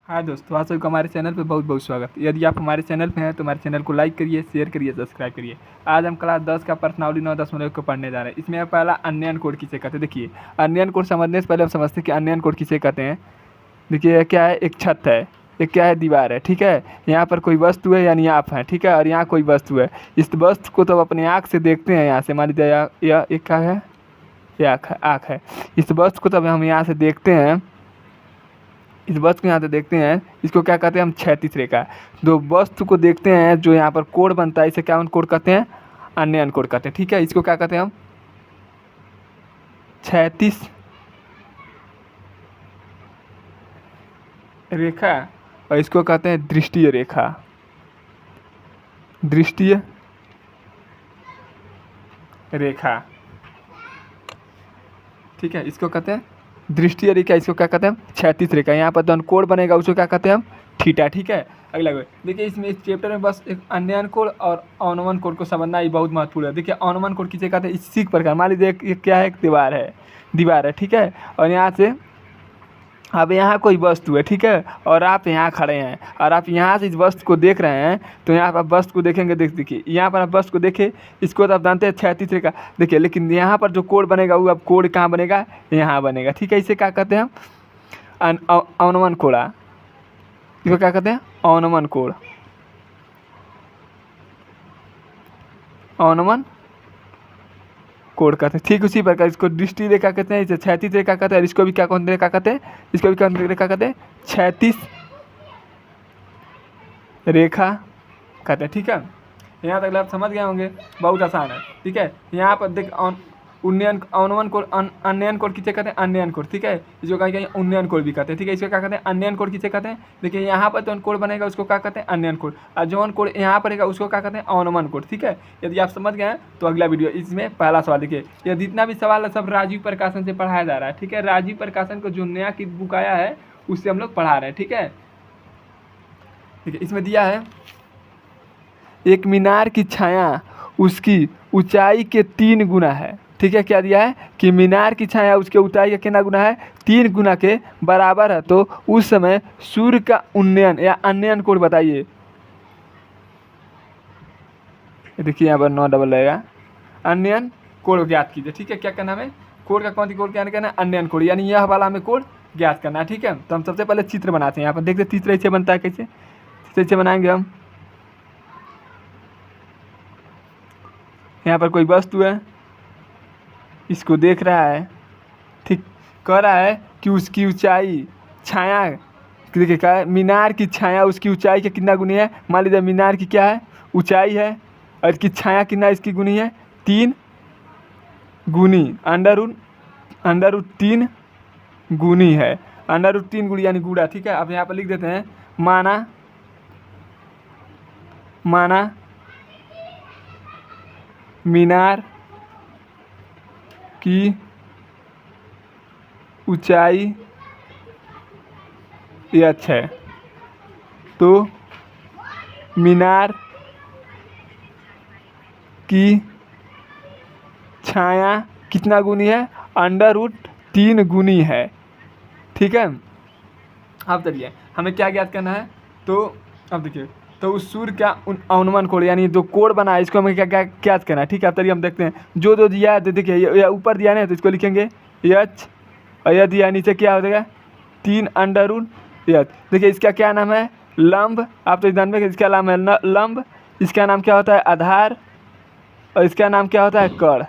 हाँ दोस्तों, आप सबको हमारे चैनल पे बहुत बहुत स्वागत। यदि आप हमारे चैनल पे हैं तो हमारे चैनल को लाइक करिए, शेयर करिए, सब्सक्राइब करिए। आज हम क्लास 10 का प्रश्नावली 9.1 को पढ़ने जा रहे हैं। इसमें पहला अनयन कोड किसे कहते हैं। देखिए, अनयन कोड समझने से पहले हम समझते हैं कि अनयन कोड किसे कहते हैं। देखिए, क्या है, एक छत है, एक क्या है, दीवार है। ठीक है, यहाँ पर कोई वस्तु है यानी आप हैं। ठीक है, और यहाँ कोई वस्तु है। इस वस्तु को तो अपने आँख से देखते हैं। यहाँ से मान लीजिए यह एक क्या है, यह आँख है। इस वस्तु को तब हम यहाँ से देखते हैं। इस वस्तु को यहाँ से देखते हैं, इसको क्या कहते हैं हम, क्षैतिज रेखा। जो वस्तु को देखते हैं, जो यहाँ पर कोड बनता है, इसे क्या कोड कहते हैं, अनयन कोड कहते हैं। ठीक है, इसको क्या कहते हैं हम, क्षैतिज रेखा, और इसको कहते हैं दृष्टीय रेखा। दृष्टीय रेखा, ठीक है, इसको कहते हैं दृष्टीय रेखा। इसको क्या कहते हैं, क्षैतिज रेखा। यहाँ पर जो कोड बनेगा उसको क्या कहते हैं हम, थीटा। ठीक है, अगला देखिए, इसमें इस चैप्टर में बस एक अनयन कोड और अनुमान कोड को समझना ही बहुत महत्वपूर्ण है। देखिए, अनुमान कोड किसे कहते हैं, इसी प्रकार मान लीजिए एक क्या है, एक दीवार है। ठीक है, और यहाँ से अब यहाँ कोई वस्तु है। ठीक है, और आप यहाँ खड़े हैं और आप यहाँ से इस वस्तु को देख रहे हैं। तो यहाँ पर आप वस्तु को देखेंगे, देखिए यहाँ पर आप वस्तु को देखें, इसको तो आप जानते हैं क्षैतिज रेखा। देखिए, लेकिन यहाँ पर जो कोड बनेगा वो अब कोड कहाँ बनेगा, यहाँ बनेगा। ठीक है, इसे क्या कहते हैं हम, अनुमान कोड़ा। इसको क्या कहते हैं, अनुमान कोड, अनुमान कोड कहते हैं। ठीक उसी प्रकार इसको दृष्टि रेखा कहते हैं, इसे क्षैतिज रेखा कहते हैं, और इसको भी क्या कौन रेखा कहते हैं, इसको भी कौन रेखा कहते हैं, क्षैतिज रेखा कहते हैं। ठीक है, यहाँ तक आप समझ गए होंगे, बहुत आसान है। ठीक है, यहाँ पर देख उन्नयन अनुमान कोड, अनयन कोड किसे कहते हैं, अनयन कोड। ठीक है, इसको कहीं कहीं उन्नयन कोड भी कहते हैं। ठीक है, इसको क्या कहते हैं, अनयन कोड किसे कहते हैं। देखिए, यहाँ पर जो कोड बनेगा उसको क्या कहते हैं, अनयन कोड, और जो कोड यहाँ पर रहेगा उसको क्या कहते हैं, अनुमान कोड। ठीक है, यदि आप समझ गए हैं तो अगला वीडियो, इसमें पहला सवाल देखिए, यह जितना भी सवाल है सब राजीव प्रकाशन से पढ़ाया जा रहा है। ठीक है, राजीव प्रकाशन को जो नया की बुक आया है उससे हम लोग पढ़ा रहे हैं। ठीक है, इसमें दिया है, एक मीनार की छाया उसकी ऊंचाई के 3 गुना है। ठीक है, क्या दिया है कि मीनार की छाया उसके ऊंचाई का कितना गुना है, 3 गुना के बराबर है। तो उस समय सूर्य का उन्नयन या अनयन कोड बताइए। देखिए, यहाँ पर 9 डबल रहेगा, अनयन कोड ज्ञात कीजिए। ठीक है, क्या करना है, कोड का कौन सी कोड क्या करना है, अनयन कोड, यानी यह वाला हमें कोड ज्ञात करना है। ठीक है, तो हम सबसे पहले चित्र बनाते हैं। यहाँ पर देखते चित्र ऐसे बनता है, कैसे ऐसे बनाएंगे हम। यहाँ पर कोई वस्तु है, इसको देख रहा है। ठीक, कह रहा है कि उसकी ऊंचाई, छाया, देखिए क्या है, मीनार की छाया उसकी ऊंचाई के कितना गुनी है। मान लीजिए मीनार की क्या है, ऊंचाई है, और इसकी छाया कितना इसकी गुनी है, 3 गुनी, अंडर रूट 3 गुनी है, अंडर रूट 3 गुनी यानी गुड़ा। ठीक है, अब यहाँ पर लिख देते हैं, माना मीनार की ऊंचाई h है, तो मीनार की छाया कितना गुनी है, अंडर रूट 3 गुनी है। ठीक है, अब चलिए हमें क्या ज्ञात करना है। तो अब देखिए, तो उस सूर्य का अनुमान कोड यानी जो कोड बना है इसको हमें क्या ज्ञात करना है। ठीक है, अब चलिए हम देखते हैं, जो दिया है। देखिए, ये ऊपर दिया है तो इसको लिखेंगे h, और यह दिया नीचे क्या हो जाएगा, 3 अंडर रूट h। देखिए, इसका क्या नाम है, लंब। आप तो जान में इसका नाम है लंब, इसका नाम क्या होता है, आधार, और इसका नाम क्या होता है, कर्ण।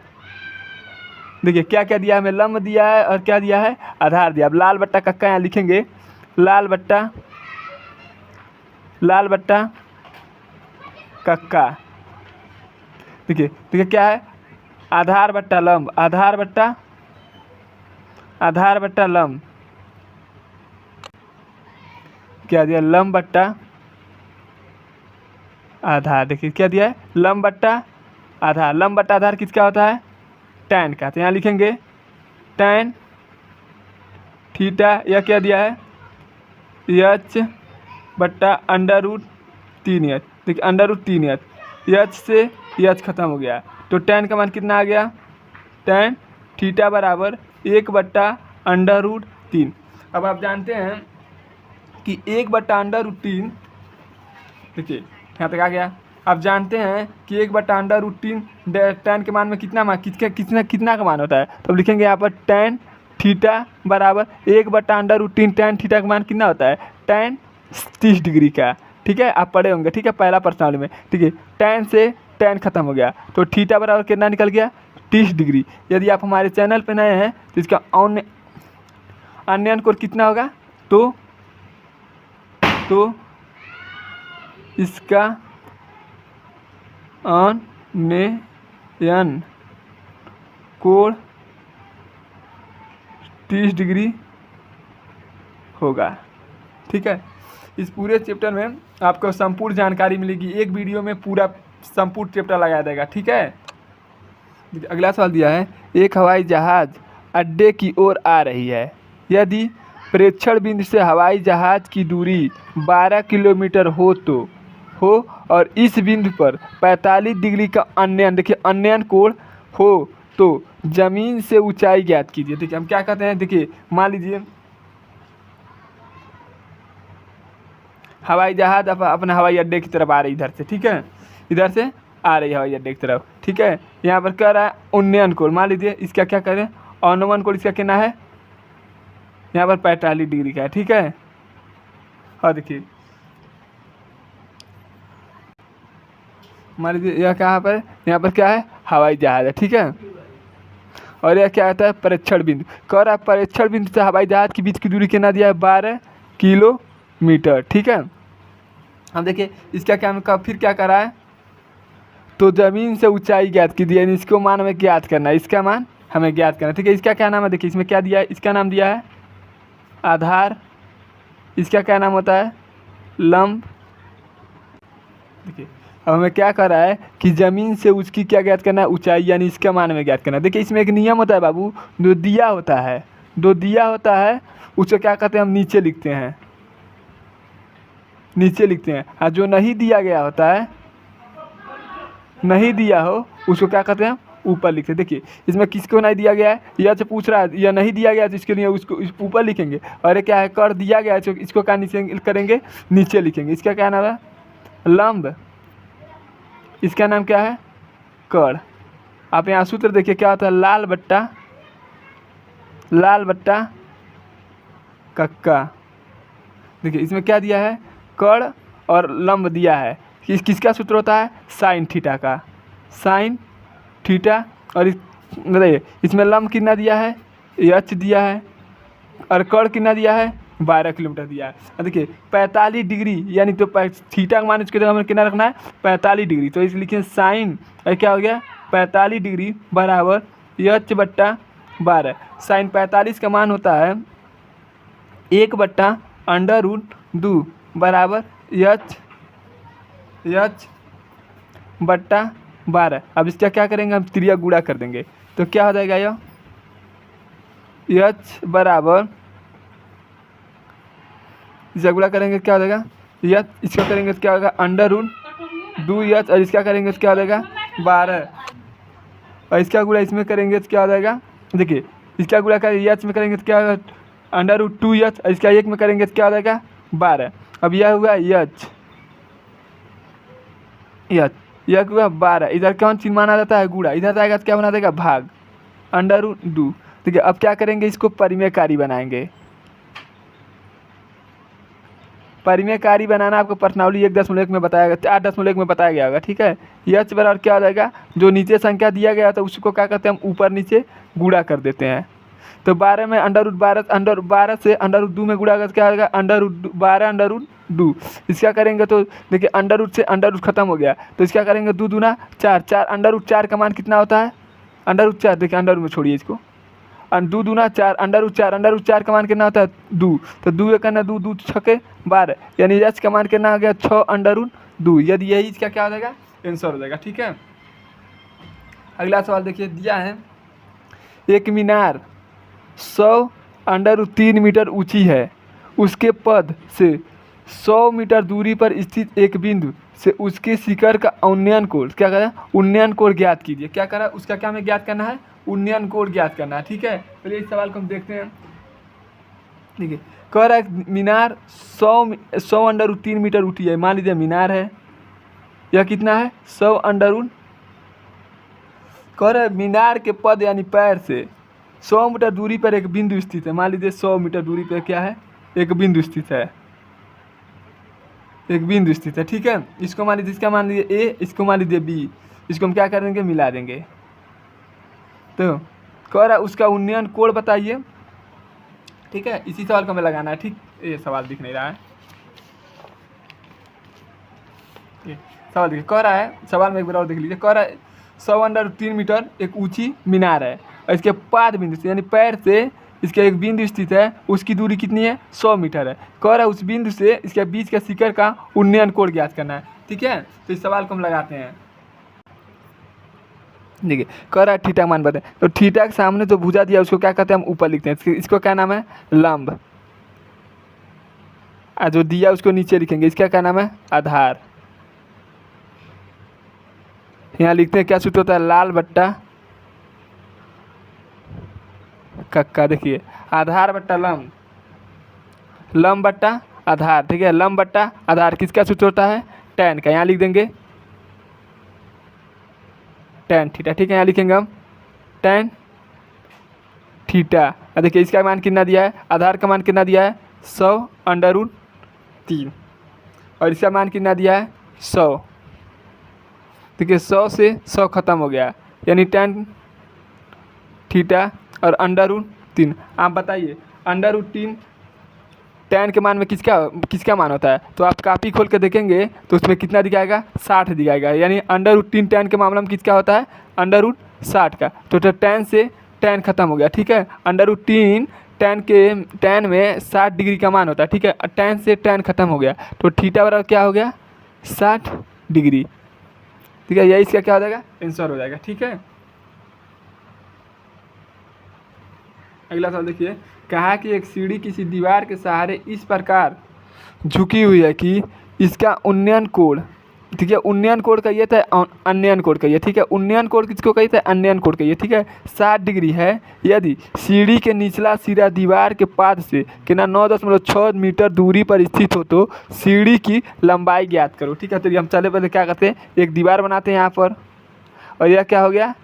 देखिए, क्या क्या दिया है हमें, लंब दिया है और क्या दिया है, आधार दिया। अब लाल बट्टा कक्का यहाँ लिखेंगे, लाल बट्टा कक्का। देखिए क्या है, आधार बट्टा लंब, आधार बट्टा लंब, क्या दिया, लंब बट्टा आधार। देखिए क्या दिया है, लंब बट्टा आधार। लंब बट्टा आधार किसका होता है, टैन का। तो यहाँ लिखेंगे टैन थीटा, यह क्या दिया है, h बट्टा अंडर रूट 3h। देखिए, अंडर रूट 3h, h से h खत्म हो गया, तो टैन का मान कितना आ गया, टैन थीटा बराबर 1/√3। अब आप जानते हैं कि 1/√3, देखिए यहाँ तक आ गया। आप जानते हैं कि 1/√3 tan के मान में कितना का मान होता है, तो अब लिखेंगे यहाँ पर tan थीटा बराबर 1/√3 tan थीटा का मान कितना होता है, tan 30 डिग्री का। ठीक है, आप पढ़े होंगे। ठीक है, पहला प्रश्नावली में। ठीक है, tan से tan खत्म हो गया तो थीटा बराबर कितना निकल गया, 30 डिग्री। यदि आप हमारे चैनल पर नए हैं तो इसका अन्य कोण कितना होगा, तो इसका अन्य कोण 30 डिग्री होगा। ठीक है, इस पूरे चैप्टर में आपको संपूर्ण जानकारी मिलेगी। एक वीडियो में पूरा संपूर्ण चैप्टर लगाया जाएगा। ठीक है, अगला सवाल दिया है, एक हवाई जहाज़ अड्डे की ओर आ रही है। यदि प्रेक्षण बिंदु से हवाई जहाज़ की दूरी 12 किलोमीटर हो और इस बिंदु पर 45 डिग्री का अन्यन, देखिए अन्यन कोण हो तो जमीन से ऊंचाई ज्ञात कीजिए। देखिए हम क्या कहते हैं, देखिए मान लीजिए हवाई जहाज़ अपने हवाई अड्डे की तरफ आ रही इधर से। ठीक है, इधर से आ रही है हवाई अड्डे की तरफ। ठीक है, यहाँ पर कह रहा है उन्नयन कोण, मान लीजिए इसका क्या करें, अनुमान कोण इसका कितना है, यहाँ पर 45 डिग्री का है। ठीक है, और देखिए मान लीजिए यह कहाँ पर, यहाँ पर क्या है, हवाई जहाज़ है। ठीक है, और यह क्या आता है, परीक्षण बिंदु। कह रहा है परीक्षण बिंदु से हवाई जहाज़ के बीच की दूरी कितना दिया है, 12 किलोमीटर। ठीक है, हम देखिए इसका क्या फिर क्या करा है, तो ज़मीन से ऊंचाई ज्ञात कीजिए, यानी इसको मान हमें ज्ञात करना है, इसका मान हमें ज्ञात करना है। ठीक है, इसका क्या नाम है, देखिए इसमें क्या दिया है, इसका नाम दिया है आधार, इसका क्या नाम होता है, लंब। देखिए अब हमें क्या कर रहा है कि ज़मीन से उसकी क्या ज्ञात करना है, ऊंचाई, यानी इसका मान हमें ज्ञात करना है। देखिए इसमें एक नियम होता है बाबू, जो दिया होता है उसको क्या कहते हैं, हम नीचे लिखते हैं, और जो नहीं दिया गया होता है, नहीं दिया हो उसको क्या कहते हैं, ऊपर लिखते हैं। देखिए इसमें किसको नहीं दिया गया है, यह से पूछ रहा है, यह नहीं दिया गया है तो इसके लिए उसको ऊपर लिखेंगे, और क्या है, कर दिया गया है तो इसको क्या नीचे करेंगे, नीचे लिखेंगे। इसका क्या नाम है, लंब, इसका नाम क्या है, कर। आप यहाँ सूत्र देखिए क्या होता है, लाल बट्टा कक्का। देखिए इसमें क्या दिया है, कर और लंब दिया है, किसका सूत्र होता है, साइन थीटा का, साइन थीटा। और बताइए इसमें लंब कितना दिया है, एच दिया है, और कर कितना दिया है, 12 किलोमीटर दिया है। देखिए 45 डिग्री, यानी तो थीटा का मान इसके जगह हमें कितना रखना है, 45 डिग्री। तो इस लिखिए साइन, क्या हो गया, 45 डिग्री बराबर h/12। साइन 45 का मान होता है 1/√2 बराबर h/12। अब इसका क्या करेंगे, हम त्रिया गुणा कर देंगे, तो क्या हो जाएगा, यह h बराबर, इसका गुणा करेंगे क्या हो जाएगा, यह इसका करेंगे तो क्या होगा, √2h, और इसका करेंगे तो क्या हो जाएगा, 12, और इसका गुणा इसमें करेंगे तो क्या हो जाएगा, देखिए इसका गुणा करेंगे h में करेंगे तो क्या होगा, √2h, और इसका 1 में करेंगे तो क्या हो जाएगा, 12। अब यह हुआ h, यह हुआ 12। इधर कौन चिन्ह माना जाता है, गुणा, इधर जाएगा तो क्या बना देगा, भाग, √2। ठीक है, अब क्या करेंगे, इसको परिमेयकारी बनाएंगे। परिमेयकारी बनाना आपको प्रश्नावली 1.1 में बताया गया, 8.1 में बताया गया होगा। ठीक है, h बराबर क्या हो जाएगा, जो नीचे संख्या दिया गया था उसको क्या करते हैं, हम ऊपर नीचे गुणा कर देते हैं। तो 12 में √12 से √2 में गुणा करके क्या होगा, √12 इसका करेंगे तो देखिए अंडर से अंडर खत्म हो गया, तो इसका करेंगे 2 दूना 4, √4 का मान कितना होता है, √4। देखिए अंडर में छोड़िए इसको, 2 दूना 4, √4 का मान कितना होता है, 2। तो 2 करना 2 6 12, यानी h का मान कितना आ गया, 6√2। यदि यही इसका क्या हो जाएगा, आंसर हो जाएगा। ठीक है, अगला सवाल देखिए, दिया है एक मीनार 100√3 मीटर ऊंची है, उसके पद से 100 मीटर दूरी पर स्थित एक बिंदु से उसके शिखर का उन्नयन कोण, क्या करें, उन्नयन कोण ज्ञात कीजिए। क्या करा, उसका क्या हमें ज्ञात करना है, उन्नयन कोण ज्ञात करना है। ठीक है, चलिए इस सवाल को हम देखते हैं। ठीक है, कह रहा है मीनार 100 √3 मीटर ऊँची है। मान लीजिए मीनार है, यह कितना है 100 कह रहा है मीनार के पद यानी पैर से 100 मीटर दूरी पर एक बिंदु स्थित है। मान लीजिए 100 मीटर दूरी पर क्या है, एक बिंदु स्थित है, एक बिंदु स्थित है। ठीक है, इसको मान लीजिए, इसका मान लीजिए ए, इसको मान लीजिए बी, इसको हम क्या कर देंगे, मिला देंगे। तो कह रहा है उसका उन्नयन कोण बताइए। ठीक है, इसी सवाल को हमें लगाना है। ठीक, ये सवाल दिख नहीं रहा है, ये सवाल देखिए। कह रहा है, सवाल में एक बार और देख लीजिए। कह रहा है 100 √3 मीटर एक ऊंची मीनार है और इसके पाद बिंदु से यानी पैर से इसका एक बिंदु स्थित है, उसकी दूरी कितनी है 100 मीटर है। कह रहा है उस बिंदु से इसके बीच का शिखर का उन्नयन कोण ज्ञात करना है। ठीक है, तो इस सवाल को हम लगाते हैं। देखिए, कह रहा है थीटा मान बताएं। तो थीटा के सामने जो भुजा दिया उसको क्या कहते हैं, हम ऊपर लिखते हैं। इसको क्या नाम है, लंब। और जो दिया उसको नीचे लिखेंगे, इसका क्या नाम है, आधार। यहाँ लिखते हैं क्या सूत्र होता है, लाल बट्टा कक्का। देखिए, आधार बट्टा लंब, लंब बट्टा आधार। ठीक है, लंब बट्टा आधार किसका सूत्र होता है, tan का। यहाँ लिख देंगे tan थीटा। ठीक है, यहाँ लिखेंगे हम tan थीटा। देखिए इसका मान कितना दिया है, आधार का मान कितना दिया है 100 √3 और इसका मान कितना दिया है 100। देखिए 100 से 100 खत्म हो गया, यानी tan थीटा और √3। आप बताइए √3 tan के मान में किसका मान होता है। तो आप कापी खोल के देखेंगे तो उसमें कितना दिखाएगा, 60 दिखाएगा। यानी √3 tan के मामले में किसका होता है, √60 का। तो tan से tan खत्म हो गया। ठीक है, √3 tan में 60 डिग्री का मान होता है। ठीक है, tan से tan खत्म हो गया तो थीटा बराबर क्या हो गया, 60 डिग्री। ठीक है, यही इसका क्या हो जाएगा, आंसर हो जाएगा। ठीक है, अगला सवाल देखिए। कहा कि एक सीढ़ी किसी दीवार के सहारे इस प्रकार झुकी हुई है कि इसका उन्नयन कोण, ठीक है, उन्नयन कोण कहिए था, अन्वयन कोण कहिए। ठीक है, उन्नयन कोण किसको कहिए थे, अन्वयन कोण कहिए। ठीक है, 60 डिग्री है यदि सीढ़ी के निचला सिरा दीवार के पाद से कितना 9.6 मीटर दूरी पर स्थित हो तो सीढ़ी की लंबाई ज्ञात करो। ठीक है, तो हम चले पहले क्या करते हैं, एक दीवार बनाते हैं यहाँ पर और यह क्या हो गया,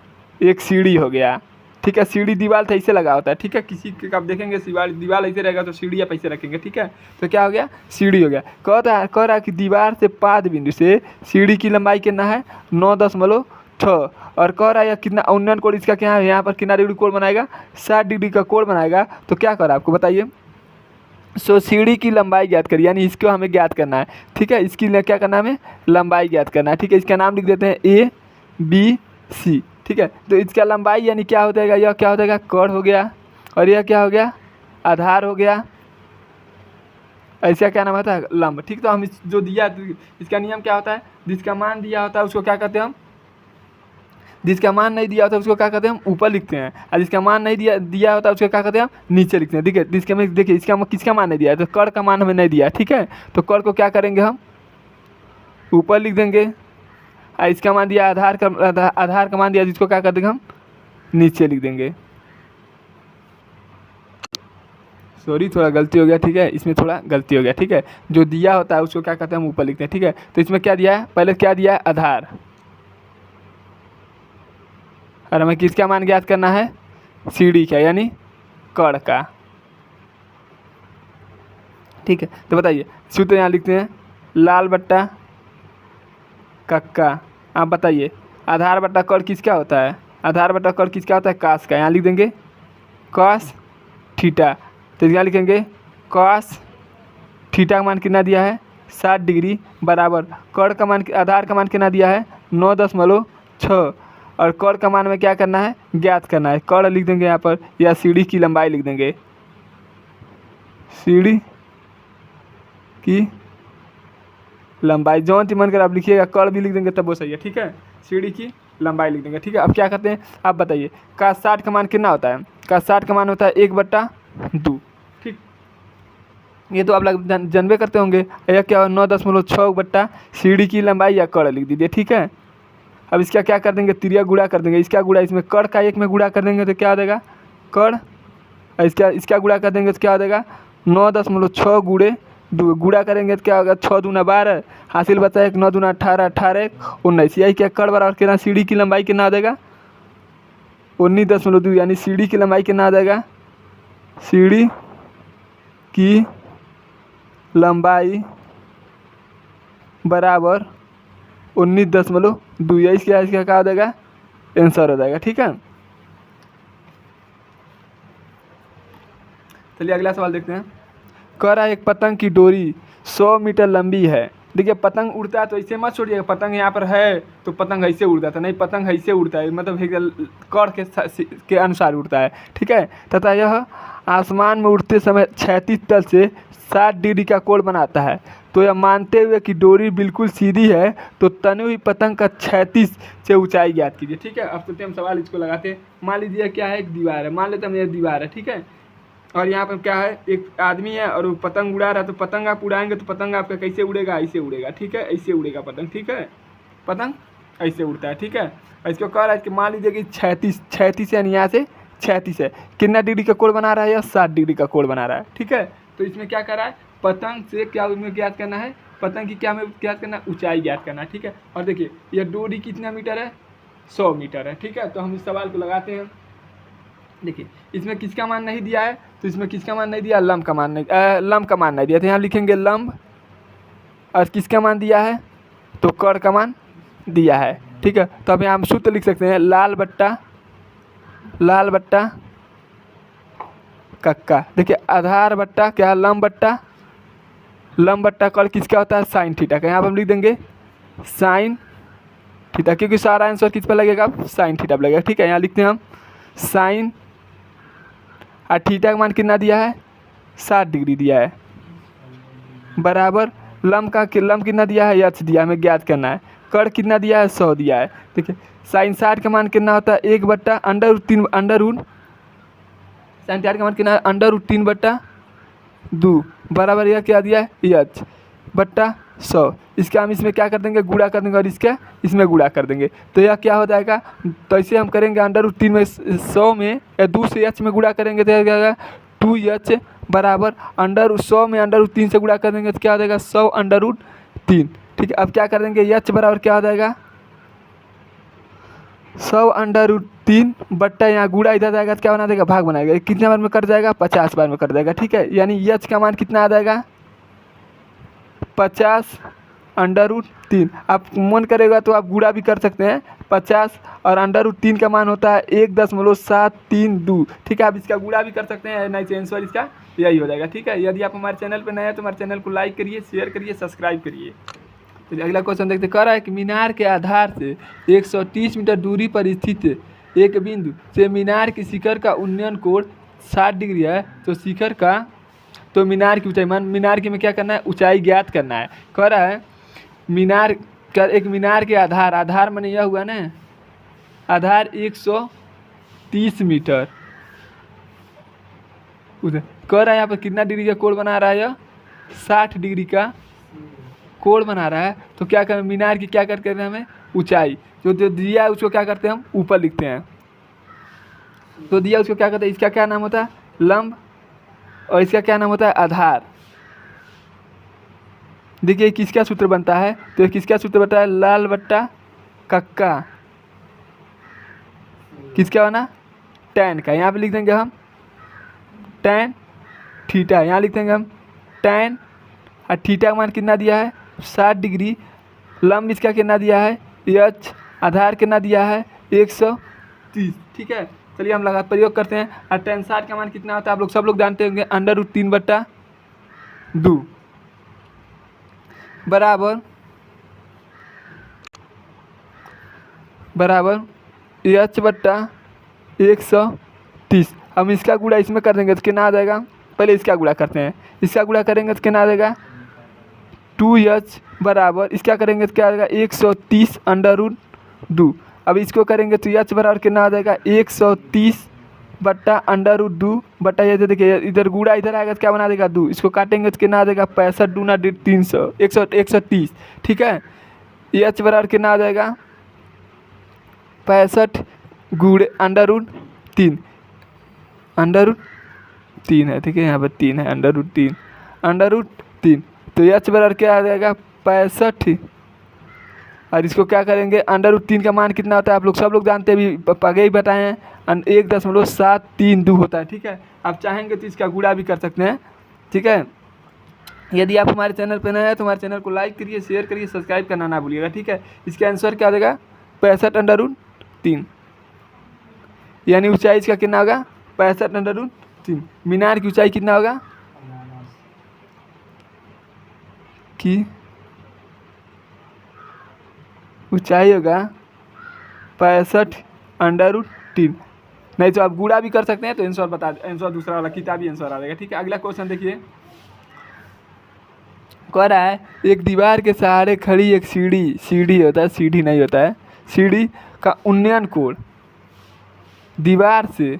एक सीढ़ी हो गया। ठीक है, सीढ़ी दीवार तो ऐसे लगा होता है। ठीक है, किसी के आप देखेंगे दीवार ऐसे रहेगा तो सीढ़ी आप ऐसे रखेंगे। ठीक है, तो क्या हो गया, सीढ़ी हो गया। कह रहा है कि दीवार से पाद बिंदु से सीढ़ी की लंबाई कितना है 9.6 और कह रहा है कितना उन्नयन कोण इसका क्या है, यहाँ पर कितना डिग्री कोण बनाएगा, 60 डिग्री का कोण बनाएगा। तो क्या कर रहा है आपको बताइए, सो सीढ़ी की लंबाई ज्ञात करिए, यानी इसको हमें ज्ञात करना है। ठीक है, इसकी क्या करना है, हमें लंबाई ज्ञात करना है। ठीक है, इसका नाम लिख देते हैं ABC। ठीक है, तो इसका लंबाई यानी क्या हो जाएगा, यह क्या हो जाएगा, कोण हो गया और यह क्या हो गया, आधार हो गया। ऐसा क्या नाम होता है, लंब। ठीक, तो हम जो दिया इसका नियम क्या होता है, जिसका मान दिया होता है उसको क्या कहते हैं हम, जिसका मान नहीं दिया होता है उसको क्या कहते हैं हम, ऊपर लिखते हैं। और जिसका मान नहीं दिया होता है उसको क्या कहते हैं हम, नीचे लिखते हैं। ठीक है, देखिए इसका किसका मान नहीं दिया है, तो कोण का मान हमें नहीं दिया है। ठीक है, तो कोण को क्या करेंगे हम, ऊपर लिख देंगे। इसका मान दिया आधार का मान दिया, जिसको क्या कर देंगे हम, नीचे लिख देंगे। सॉरी, थोड़ा गलती हो गया। ठीक है, इसमें थोड़ा गलती हो गया। ठीक है, जो दिया होता है उसको क्या कहते हैं हम, ऊपर लिखते हैं। ठीक है, तो इसमें क्या दिया है, पहले क्या दिया है, आधार, और हमें किसका मान ज्ञात करना है, सीढ़ी का यानी कोण का। ठीक है, तो बताइए सूत्र यहाँ लिखते हैं, लाल बट्टा कक्का। आप बताइए आधार बट्टा कोण किसका होता है, आधार बट्टा कोण किसका होता है, कास का। यहाँ लिख देंगे कॉस थीटा। तो यहाँ लिखेंगे कॉस थीटा का मान कितना दिया है, 60 डिग्री बराबर कोण का मान, आधार का मान कितना दिया है 9.6 और कोण का मान में क्या करना है, ज्ञात करना है। कोण लिख देंगे यहाँ पर, या सीढ़ी की लंबाई लिख देंगे, सीढ़ी की लंबाई जो मन कर आप लिखिएगा, कोण भी लिख देंगे तब वो सही है। ठीक है, सीढ़ी की लंबाई लिख देंगे। ठीक है, अब क्या करते हैं, आप बताइए का 60 का मान कितना होता है, का 60 का मान होता है 1/2। ठीक, ये तो आप लोग जानबे करते होंगे। यह क्या 9.6 बट्टा सीढ़ी की लंबाई या कोण लिख दीजिए। ठीक है, अब इसका क्या कर देंगे, त्रिया गुणा कर देंगे। इसका गुणा इसमें कोण का 1 में गुणा कर देंगे तो क्या हो जाएगा, कोण। इसका गुणा कर देंगे तो क्या हो जाएगा, 9.6 गुणे 2 गुणा करेंगे तो क्या होगा 6 दूना 12 हासिल बचा 1 9 दूना 18 18 1 19 यही क्या कड़ बराबर कितना सीढ़ी की लंबाई कितना आ जाएगा 19.2 यानी सीढ़ी की लंबाई कितना आ जाएगा सीढ़ी की लंबाई बराबर 19.2 यही इसका क्या हो जाएगा आंसर हो जाएगा। ठीक है, चलिए अगला सवाल देखते हैं। कह रहा है एक पतंग की डोरी 100 मीटर लंबी है। देखिए पतंग उड़ता है तो ऐसे मत छोड़िएगा, पतंग यहाँ पर है तो पतंग ऐसे उड़ता था, नहीं पतंग ऐसे उड़ता है, मतलब कड़ के अनुसार उड़ता है। ठीक है, तथा यह आसमान में उड़ते समय 36 तल से 60 डिग्री का कोण बनाता है। तो यह मानते हुए कि डोरी बिल्कुल सीधी है तो तनी हुई पतंग का 36 से ऊंचाई ज्ञात कीजिए। ठीक है, अब चलते हम सवाल इसको लगाते हैं। मान लीजिए क्या है, एक दीवार है, मान लेते हम ये दीवार है। ठीक है, और यहाँ पर क्या है, एक आदमी है और वो पतंग उड़ा रहा है। तो पतंग आप उड़ाएंगे तो पतंग आपका कैसे उड़ेगा, ऐसे उड़ेगा। ठीक है, ऐसे उड़ेगा पतंग। ठीक है, पतंग ऐसे उड़ता है। ठीक है, इसको कह रहा है कि मान लीजिए कि 36 यानी यहाँ से 36 है, कितना डिग्री का कोण बना रहा है, या 60 डिग्री का कोण बना रहा है। ठीक है, तो इसमें क्या कर रहा है, पतंग से क्या उसमें ज्ञात करना है, पतंग की क्या में ज्ञात करना है, ऊंचाई ज्ञात करना है। ठीक है, और देखिए यह डोरी कितना मीटर है, 100 मीटर है। ठीक है, तो हम इस सवाल को लगाते हैं। देखिए इसमें किसका मान नहीं दिया है, तो इसमें किसका मान नहीं दिया, लंब का मान नहीं, लंब का मान नहीं दिया, तो यहाँ लिखेंगे लंब। और किसका मान दिया है, तो कड़ का मान दिया है। ठीक है, तो अब यहाँ हम सूत्र लिख सकते हैं, लाल बट्टा कक्का। देखिए आधार बट्टा क्या, लंब बट्टा कड़ किसका होता है, साइन थीटा का। यहाँ पर हम लिख देंगे साइन थीटा, क्योंकि सारा आंसर किस पर लगेगा, साइन थीटा पर लगेगा। ठीक है, यहाँ लिखते हैं हम साइन, और थीटा का मान कितना दिया है, 60 डिग्री दिया है, बराबर लंब कितना दिया है, एच दिया, हमें ज्ञात करना है। कड़ कितना दिया है, 100 दिया है। देखिए साइन 60 का मान कितना होता है, 1/√3 साइन 60 का मान कितना है, √3/2 बराबर यह क्या दिया है, एच बट्टा 100। इसका हम इसमें क्या कर देंगे, गुणा कर देंगे, और इसका इसमें गुणा कर देंगे, तो यह क्या हो जाएगा, तो ऐसे हम करेंगे √3 में 100 में या 2 से एच में गुणा करेंगे तो क्या होगा 2h बराबर 100 में √3 से गुणा कर देंगे तो क्या हो जाएगा 100√3। ठीक है, अब क्या कर देंगे, एच बराबर क्या हो जाएगा 100√3 बट्टा यहाँ गुणा इधर जाएगा तो क्या बना देगा, भाग बनाएगा, कितने बार में कट जाएगा, 50 बार में कट जाएगा। ठीक है, यानी एच का मान कितना आ जाएगा 50√3। आप मन करेगा तो आप गुणा भी कर सकते हैं, 50 और √3 का मान होता है 1.732। ठीक है, आप इसका गुणा भी कर सकते हैं, नहीं तो आंसर इसका यही हो जाएगा। ठीक है, यदि आप हमारे चैनल पर नए हैं तो हमारे चैनल को लाइक करिए, शेयर करिए, सब्सक्राइब करिए। तो अगला क्वेश्चन देखते, कह रहा है कि मीनार के आधार से 130 मीटर दूरी पर स्थित एक बिंदु से मीनार की शिखर का उन्नयन कोण 60 डिग्री है। तो मीनार की ऊंचाई, मीनार की में क्या करना है, ऊंचाई ज्ञात करना है। कह रहा है मीनार के आधार माने यह हुआ ना, आधार 130 मीटर उधर। कह रहा है यहाँ पर कितना डिग्री का कोण बना रहा है, यह 60 डिग्री का कोण बना रहा है। तो क्या करें, मीनार की क्या करते हैं, हमें ऊंचाई जो दिया है उसको क्या करते हैं, हम ऊपर लिखते हैं। तो दिया उसको क्या करते हैं, इसका क्या नाम होता है, लंब, और इसका क्या नाम होता है, आधार। देखिए किसका सूत्र बनता है, तो किसका सूत्र बनता है, लाल बट्टा कक्का, किसका बना, टैन का। यहाँ पे लिख देंगे हम टैन थीटा, यहाँ लिख देंगे हम टैन, और थीटा का मान कितना दिया है 60 डिग्री, लंब इसका कितना दिया है एच, आधार कितना दिया है 130। ठीक है, चलिए हम लगा प्रयोग करते हैं। और tan 60 का मान कितना होता है, आप लोग सब लोग जानते होंगे, √3/2 बराबर h/130। हम इसका गुणा इसमें कर देंगे तो कितना आ जाएगा, पहले इसका गुणा करते हैं, इसका गुणा करेंगे तो कितना आ जाएगा 2h बराबर, इसका करेंगे तो क्या आ जाएगा 130/2। अब इसको करेंगे तो h बराबर कितना आ जाएगा 130/√2 बट्टा, ये देखिए इधर गुणा इधर आएगा तो क्या बना देगा 2, इसको काटेंगे तो कितना आ जाएगा 65 दूना 300 130। ठीक है, h बराबर कितना आ जाएगा 65 √3 3 है, ठीक है, यहाँ पर 3 है, √3, √3। तो एच बराबर क्या आ जाएगा 65। और इसको क्या करेंगे, √3 का मान कितना होता है आप लोग सब लोग जानते हैं, अभी आगे ही बताए हैं, 1.732 होता है, ठीक है। आप चाहेंगे तो इसका गुणा भी कर सकते हैं, ठीक है। यदि आप हमारे चैनल पर नए हैं तो हमारे चैनल को लाइक करिए, शेयर करिए, सब्सक्राइब करना ना भूलिएगा, ठीक है। इसका आंसर क्या हो जाएगा 65 √3, यानी ऊंचाई इसका कितना होगा 65 √3। मीनार की ऊंचाई कितना होगा कि ऊंचाई होगा 65 √3। नहीं तो आप गुणा भी कर सकते हैं, तो आंसर बता, आंसर दूसरा वाला किताबी आंसर आ जाएगा, ठीक है। अगला क्वेश्चन देखिए, कह रहा है एक दीवार के सहारे खड़ी एक सीढ़ी होता है, सीढ़ी नहीं होता है, सीढ़ी का उन्नयन कोण दीवार से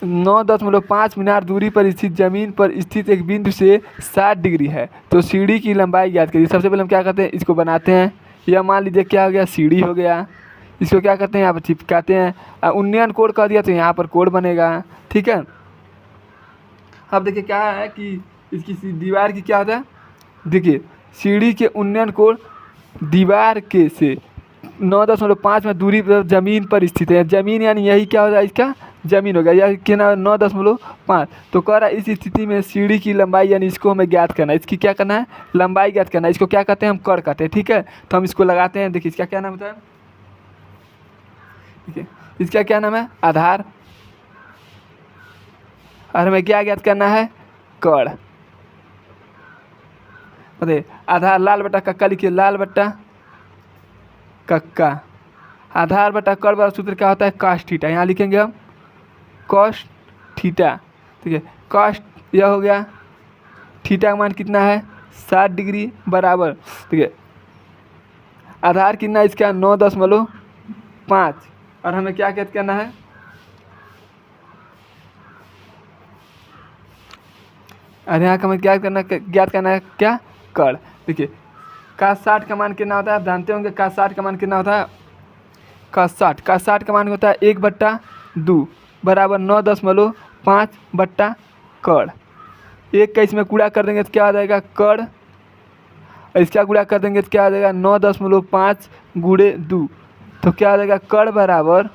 9.5 मीनार दूरी पर स्थित जमीन पर स्थित एक बिंदु से 60 डिग्री है। तो सीढ़ी की लंबाई ज्ञात करिए। सबसे पहले हम क्या करते हैं, इसको बनाते हैं। यह मान लीजिए क्या हो गया, सीढ़ी हो गया। इसको क्या करते हैं, यहाँ पर चिपकाते हैं। उन्नयन कोण कह दिया तो यहाँ पर कोण बनेगा, ठीक है। अब देखिए क्या है कि इसकी दीवार की क्या होता है, देखिए सीढ़ी के उन्नयन कोण दीवार के से 9.5 में दूरी पर जमीन पर स्थित है। जमीन यानी यही क्या होगा, इसका जमीन होगा, यह कितना 9.5। तो कह रहा है इस स्थिति में सीढ़ी की लंबाई यानी इसको हमें ज्ञात करना है, इसकी क्या करना है, लंबाई ज्ञात करना है। इसको क्या कहते हैं, हम कर्ण कहते हैं, ठीक है। तो हम इसको लगाते हैं। देखिए इसका क्या नाम होता है, ठीक है, इसका क्या नाम है, आधार। और हमें क्या ज्ञात करना है, कर्ण। अरे आधार लाल बटा कक्का लिखिए, लाल बटा कक्का। आधार बटा कर्ण वाला सूत्र क्या होता है, cos थीटा। यहाँ लिखेंगे हम cos थीटा, ठीक है। cos यह हो गया, थीटा का मान कितना है 60 डिग्री बराबर, ठीक है। आधार कितना इसका 9.5। और हमें क्या ज्ञात करना है, और यहाँ का हमें क्या करना, ज्ञात करना है क्या, कर्ण। देखिए cos 60 का मान कितना होता है, आप जानते होंगे cos 60 का मान कितना होता है, cos 60 का मान होता है 1/2 बराबर 9.5 बट्टा कर्ण। एक का इसमें गुणा कर देंगे तो क्या आ जाएगा, कर्ण। और इसका गुणा कर देंगे तो क्या आ जाएगा 9.5 गुणे 2। तो क्या आ जाएगा, कर्ण बराबर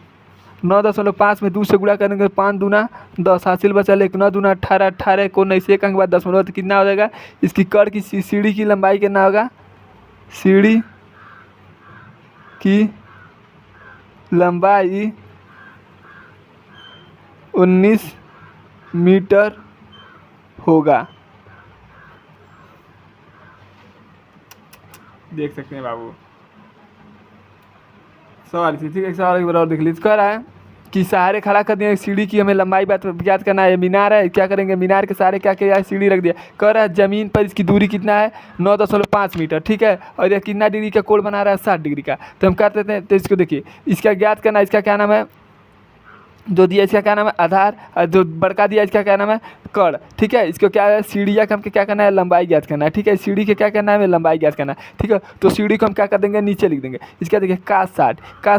9.5 में 2 से गुणा करेंगे 5 दूना 10, हासिल बचा 1 9 दूना 18, 18 को नहीं से एक अंक बाद 10 तो कितना हो जाएगा, इसकी कर्ण की सीढ़ी की लंबाई कितना होगा, सीढ़ी की लंबाई 19 मीटर होगा। देख सकते हैं बाबू, सवाल ठीक है। सवाल बराबर देख लीजिए, कह रहा है कि सहारे खड़ा कर दिया सीढ़ी की, हमें लंबाई बात ज्ञात करना है। मीनार है, क्या करेंगे, मीनार के सहारे क्या किया है, सीढ़ी रख दिया। कह रहा है जमीन पर इसकी दूरी कितना है 9.5 मीटर, ठीक है। और यह कितना डिग्री का कोण बना रहा है 60 डिग्री का। तो हम कर देते हैं, तो इसको देखिए, इसका ज्ञात करना, इसका क्या नाम है, जो दिया इसका क्या नाम है, आधार। और जो बड़का दिया इसका क्या नाम है, कर्ण, ठीक है। इसको क्या है, सीढ़िया का हमको क्या करना है, लंबाई ज्ञात करना है, ठीक है। सीढ़ी के क्या करना है, हमें लंबाई ज्ञात करना है, ठीक है। तो सीढ़ी को हम क्या कर देंगे, नीचे लिख देंगे। इसका देखिए cos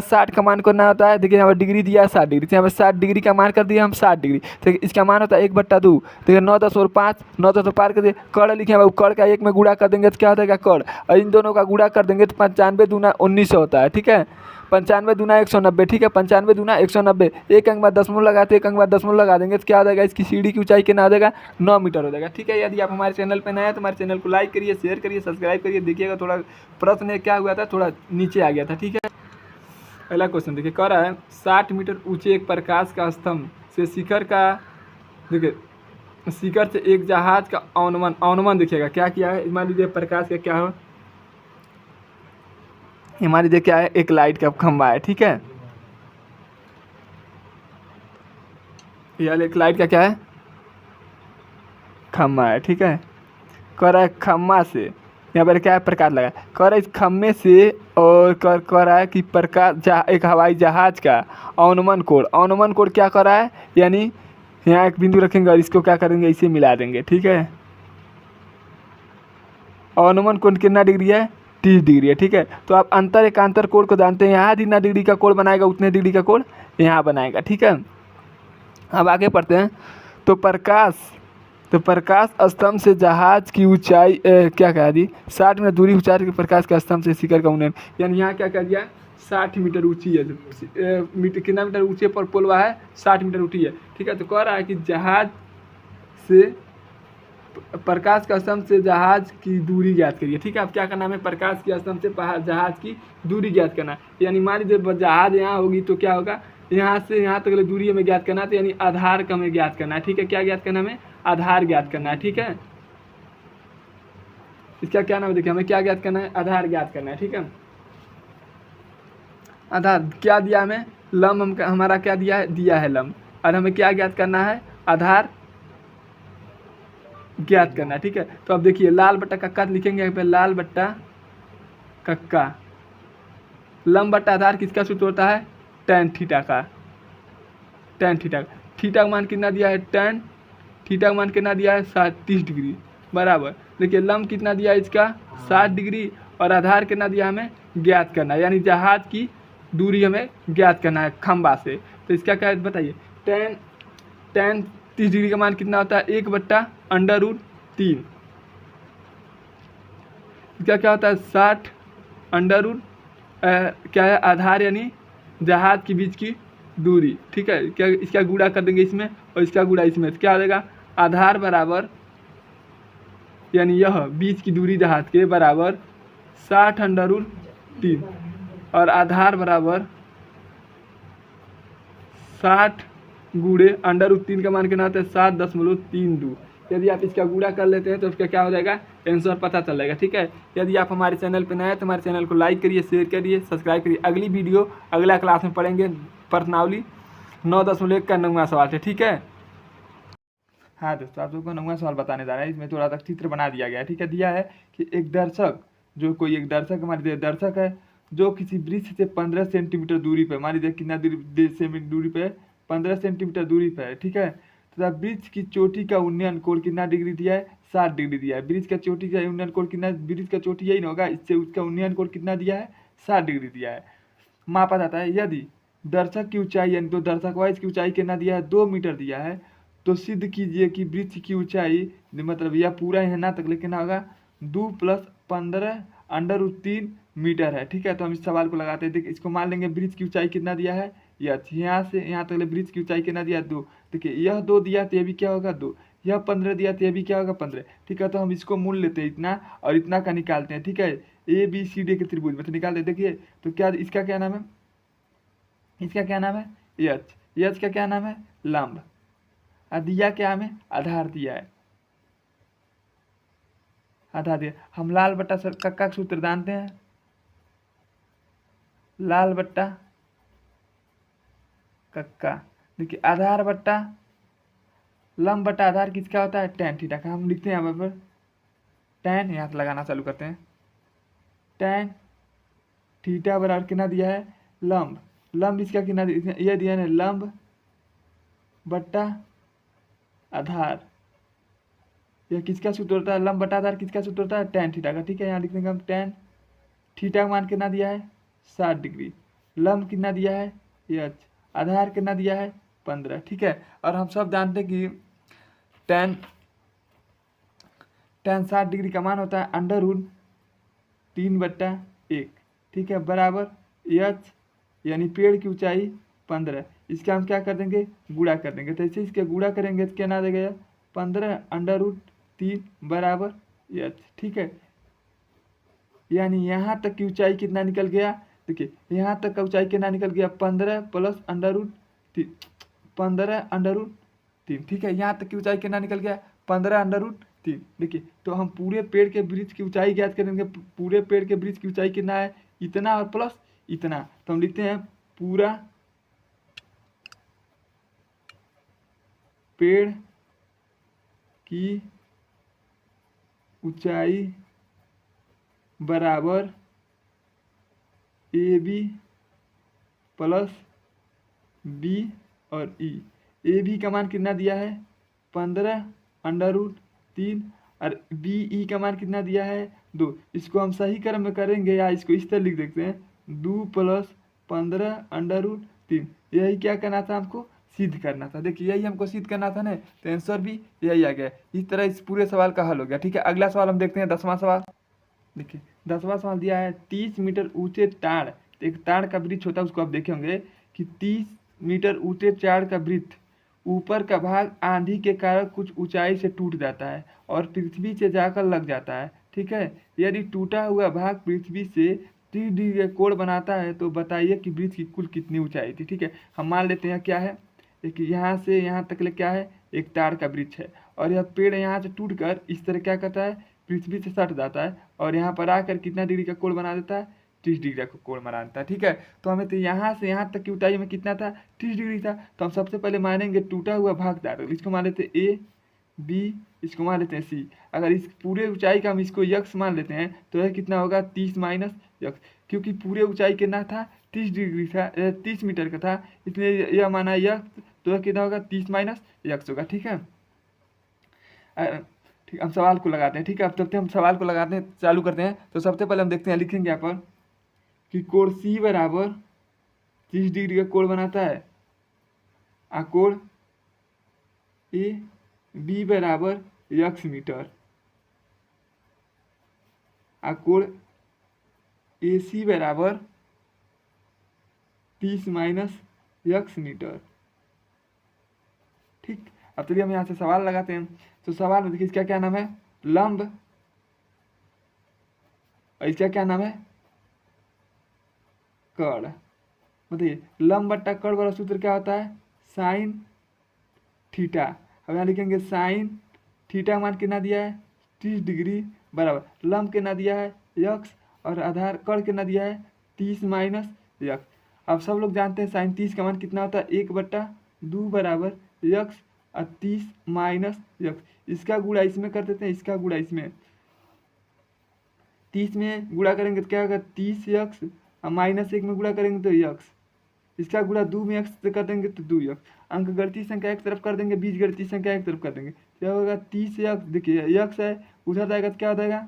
60 का मान करना होता है, देखिए यहाँ पर डिग्री दिया है 60 डिग्री, तो यहाँ पर 60 डिग्री का मान कर दिया हम 60 डिग्री। तो इसका मान होता है 1/2, देखिए 9.5 9 पार कर दिए। कर्ण लिखे हम, कर्ण का 1 में गुणा कर देंगे तो क्या हो जाएगा, कर्ण। और इन दोनों का गुणा कर देंगे तो 95 दूना 1900 होता है, ठीक है। 95 दूना 190, ठीक है। 95 दूना 190, एक अंक बाद दशमलव लगाते, एक अंक बाद दशमलव लगा देंगे तो क्या हो जाएगा, इसकी सीढ़ी की ऊंचाई कितना हो जाएगा, 9 मीटर हो जाएगा, ठीक है। यदि आप हमारे चैनल पर नए हैं तो हमारे चैनल को लाइक करिए, शेयर करिए, सब्सक्राइब करिए। देखिएगा थोड़ा प्रश्न क्या हुआ था, थोड़ा नीचे आ गया था, ठीक है। अगला क्वेश्चन देखिए, कह रहा है 60 मीटर ऊँचे एक प्रकाश का स्तंभ से शिखर का, देखिए शिखर से एक जहाज का अनुमान देखिएगा क्या किया है। मान लीजिए प्रकाश का क्या हो, हमारी देखिए क्या है, एक लाइट का खंभा है, ठीक है। यह एक लाइट का क्या है, खंभा है, ठीक है। कह रहा है खंभा से यहाँ पर क्या है, प्रकाश लगा। कह रहा है इस खंभे से, और कह रहा है कि प्रकाश एक हवाई जहाज का अनुमान कोण क्या कर रहा है, यानी यहाँ एक बिंदु रखेंगे और इसको क्या करेंगे, इसे मिला देंगे, ठीक है। अनुमान कोण कितना डिग्री है, 30 डिग्री है, ठीक है। तो आप एकांतर कोण को जानते हैं, यहाँ जितना डिग्री का कोण बनाएगा उतने डिग्री का कोण यहाँ बनाएगा, ठीक है। अब आगे पढ़ते हैं। तो प्रकाश स्तंभ से जहाज की ऊंचाई क्या कह दी 60 मीटर दूरी ऊंचाई के प्रकाश के स्तंभ से शिखर का उन्नयन, यानी यहाँ क्या कर दिया 60 मीटर ऊंची है, मीटर कितना मीटर ऊंचे पर पुलवा है 60 मीटर ऊंची है। ठीक है, तो कह रहा है कि जहाज से प्रकाश के स्तंभ से जहाज की दूरी ज्ञात करिए। ठीक है, अब क्या करना है, प्रकाश के स्तंभ से जहाज की दूरी ज्ञात करना है। यानी मान लीजिए जहाज यहाँ होगी तो क्या होगा, यहाँ से यहाँ तक दूरी हमें ज्ञात करना है, तो यानी आधार का हमें ज्ञात करना है। ठीक है, क्या ज्ञात करना है, हमें आधार ज्ञात करना है। ठीक है, इसका क्या नाम है, देखिए हमें क्या ज्ञात करना है, आधार ज्ञात करना है। ठीक है, आधार क्या दिया हमें, लंब हमारा क्या दिया है लंब, और हमें क्या ज्ञात करना है, आधार ज्ञात करना है। ठीक है, तो अब देखिए लाल बट्टा कक्का लिखेंगे यहाँ पे, लाल बट्टा कक्का, लंब बट्टा आधार किसका सूत्र होता है, tan थीटा का, tan थीटा का मान कितना दिया है, tan थीटा का मान कितना दिया है 30 डिग्री बराबर। देखिए लंब कितना दिया है इसका 60 डिग्री, और आधार कितना दिया हमें ज्ञात करना है, यानी जहाज की दूरी हमें ज्ञात करना है खंबा से। तो इसका क्या है बताइए, tan 30 डिग्री का मान कितना होता है 1/√3, इसका क्या होता है 60 अंडर क्या है आधार यानी जहाज के बीच की दूरी। ठीक है, क्या इसका गुणा कर देंगे इसमें और इसका गुणा इसमें, तो क्या हो जाएगा आधार बराबर, यानी यह बीच की दूरी जहाज के बराबर 60√3 और आधार बराबर 60 गुणे √3 का मान कितना होता है 7.32। यदि आप इसका गुणा कर लेते हैं तो इसका क्या हो जाएगा, आंसर पता चल जाएगा। ठीक है, यदि आप हमारे चैनल पर नए हैं तो हमारे चैनल को लाइक करिए, शेयर करिए, सब्सक्राइब करिए। अगली वीडियो अगला क्लास में पढ़ेंगे प्रश्नावली 9.1 का 9वां सवाल है। ठीक है, हाँ दोस्तों आप लोगों को 9वां सवाल बताने जा रहा है, इसमें थोड़ा सा चित्र बना दिया गया है। ठीक है, दिया है कि एक दर्शक मान लीजिए दर्शक है जो किसी वृक्ष से 15 सेंटीमीटर दूरी पर, मान लीजिए कितना दूरी पे 15 सेंटीमीटर दूरी पर है। ठीक है, तथा वृक्ष की चोटी का उन्नयन कोण कितना डिग्री दिया है 60 डिग्री दिया है। वृक्ष का चोटी का उन्नयन कोण कितना, वृक्ष का चोटी यही ना होगा, इससे उसका उन्नयन कोण कितना दिया है 60 डिग्री दिया है। मापा जाता है यदि दर्शक की ऊंचाई यानी तो दर्शक वाइज की ऊंचाई कितना दिया है 2 मीटर दिया है, तो सिद्ध कीजिए कि वृक्ष की ऊंचाई मतलब यह पूरा यहाँ तक लेकिन होगा 2 + 15 √3 मीटर है। ठीक है, तो हम इस सवाल को लगाते हैं, देखिए इसको मान लेंगे वृक्ष की ऊंचाई कितना दिया है यहाँ से यहाँ तक वृक्ष की ऊंचाई कितना दिया है 2। देखिए यह 2 दिया तो ये भी क्या होगा 2, यह 15 दिया तो ये भी क्या होगा 15। ठीक है, तो हम इसको मूल लेते हैं इतना और इतना का निकालते हैं। ठीक है, ABCD के त्रिभुज में तो निकालते हैं। देखिए तो क्या इसका क्या नाम है, इसका क्या नाम है एच का क्या नाम है लंब, दिया क्या हमें आधार दिया है, आधार दिया। हम लाल बट्टा कक्का का सूत्र जानते हैं, लाल बट्टा कक्का। देखिए आधार बट्टा लंब बट्टा आधार किसका होता है tan थीटा का। हम लिखते हैं यहाँ पर tan, यहाँ से लगाना चालू करते हैं, tan थीटा बराबर कितना दिया है लंब इसका कितना यह दिया है लंब बट्टा आधार, यह किसका सूत्र होता है लंब बटा आधार किसका सूत्र होता है tan थीटा का। ठीक है, यहाँ लिख देंगे हम tan थीटा का मान कितना दिया है 60 डिग्री, लंब कितना दिया है एच, आधार कितना दिया है 15। ठीक है, और हम सब जानते हैं कि tan 60 डिग्री का मान होता है √3/1। ठीक है, बराबर एच यानी पेड़ की ऊंचाई 15, इसका हम क्या कर देंगे गुणा कर देंगे। तो ऐसे इसके गुणा करेंगे तो क्या आ जाएगा 15 √3 बराबर एच। ठीक है, यानी यहाँ तक की ऊंचाई कितना निकल गया, देखिए यहाँ तक का ऊंचाई कितना निकल गया 15 + √3 15 √3। ठीक है, यहाँ तक की ऊंचाई कितना निकल गया 15 √3। देखिए तो हम पूरे पेड़ के वृक्ष की ऊंचाई ज्ञात करेंगे, पूरे पेड़ के वृक्ष की ऊंचाई कितना है इतना और प्लस इतना, तो हम लिखते हैं पूरा पेड़ की ऊंचाई बराबर AB + B और E। AB का मान कितना दिया है 15 √3 और BE का मान कितना दिया है 2। इसको हम सही क्रम में करेंगे या इसको इस तरह लिख देते हैं 2 + 15 √3। यही क्या करना था हमको सिद्ध करना था। देखिए यही हमको सिद्ध करना था ना, तो आंसर भी यही आ गया। इस तरह इस पूरे सवाल का हल हो गया। ठीक है, अगला सवाल हम देखते हैं 10वां सवाल। देखिए 10वां सवाल दिया है 30 मीटर ऊंचे ताड़, तो एक ताड़ का वृक्ष होता है, उसको आप देखे होंगे कि 30 मीटर ऊंचे ताड़ का वृक्ष ऊपर का भाग आंधी के कारण कुछ ऊंचाई से टूट जाता है और पृथ्वी से जाकर लग जाता है। ठीक है, यदि टूटा हुआ भाग पृथ्वी से 30 डिग्री का कोण बनाता है तो बताइए कि वृक्ष की कुल कितनी ऊंचाई थी। ठीक है, हम मान लेते हैं क्या है, देखिए यहाँ से यहाँ तक ले क्या है, एक ताड़ का वृक्ष है और यह पेड़ यहाँ से टूट कर इस तरह क्या करता है, पृथ्वी से सट जाता है और यहाँ पर आकर कितना डिग्री का कोण बना देता है, 30 डिग्री का कोण बना देता है। ठीक है, तो हमें तो यहाँ से यहाँ तक की ऊंचाई में कितना था, 30 डिग्री था। तो हम सबसे पहले मानेंगे टूटा हुआ भाग ताड़, इसको मान लेते हैं ए बी, इसको मान लेते हैं सी। अगर इस पूरे ऊंचाई का हम इसको यक्स मान लेते हैं तो यह कितना होगा, 30 माइनस यक्स, क्योंकि पूरे ऊंचाई कितना था, 30 डिग्री था, 30 मीटर का था, इसलिए यह माना यक्स, तो यह कितना होगा, 30 माइनस यक्स होगा। ठीक है, ठीक, हम सवाल को लगाते हैं। ठीक है, अब चलते हैं, हम सवाल को लगाते हैं, चालू करते हैं। तो सबसे पहले हम देखते हैं, लिखेंगे यहाँ पर कि कोण सी बराबर 30 डिग्री का कोण बनाता है, कोण ए बी बराबर यक्स मीटर, कोण ए सी बराबर 30 माइनस यक्स मीटर। ठीक, अब चलिए हम यहाँ से सवाल लगाते हैं। तो सवाल में देखिए इसका क्या नाम है, लंब, और इसका क्या नाम है, कर्ण। बताइए लंब बट्टा कर्ण वाला सूत्र क्या होता है, साइन थीटा। अब यहाँ लिखेंगे साइन थीटा मान कितना दिया है, 30 डिग्री बराबर लंब कितना दिया है, यक्स, और आधार कर्ण कितना दिया है, 30 माइनस यक्स। अब सब लोग जानते हैं साइन 30 का मान कितना होता है, 1/2 बराबर यक्स और 30 माइनस यक्स। इसका गुणा इसमें कर देते हैं, इसका गुणा इसमें, 30 में गुणा करेंगे तो क्या होगा, 30 यक्स, और -1 में गुणा करेंगे तो यक्स, इसका गुणा 2 में एक्स से कर देंगे तो 2 यक्स। अंक गणितीय संख्या एक तरफ कर देंगे, बीज गणितीय संख्या एक तरफ कर देंगे, क्या होगा, 30 यक्स। देखिए यक्स है, उधर जाएगा तो क्या हो जाएगा,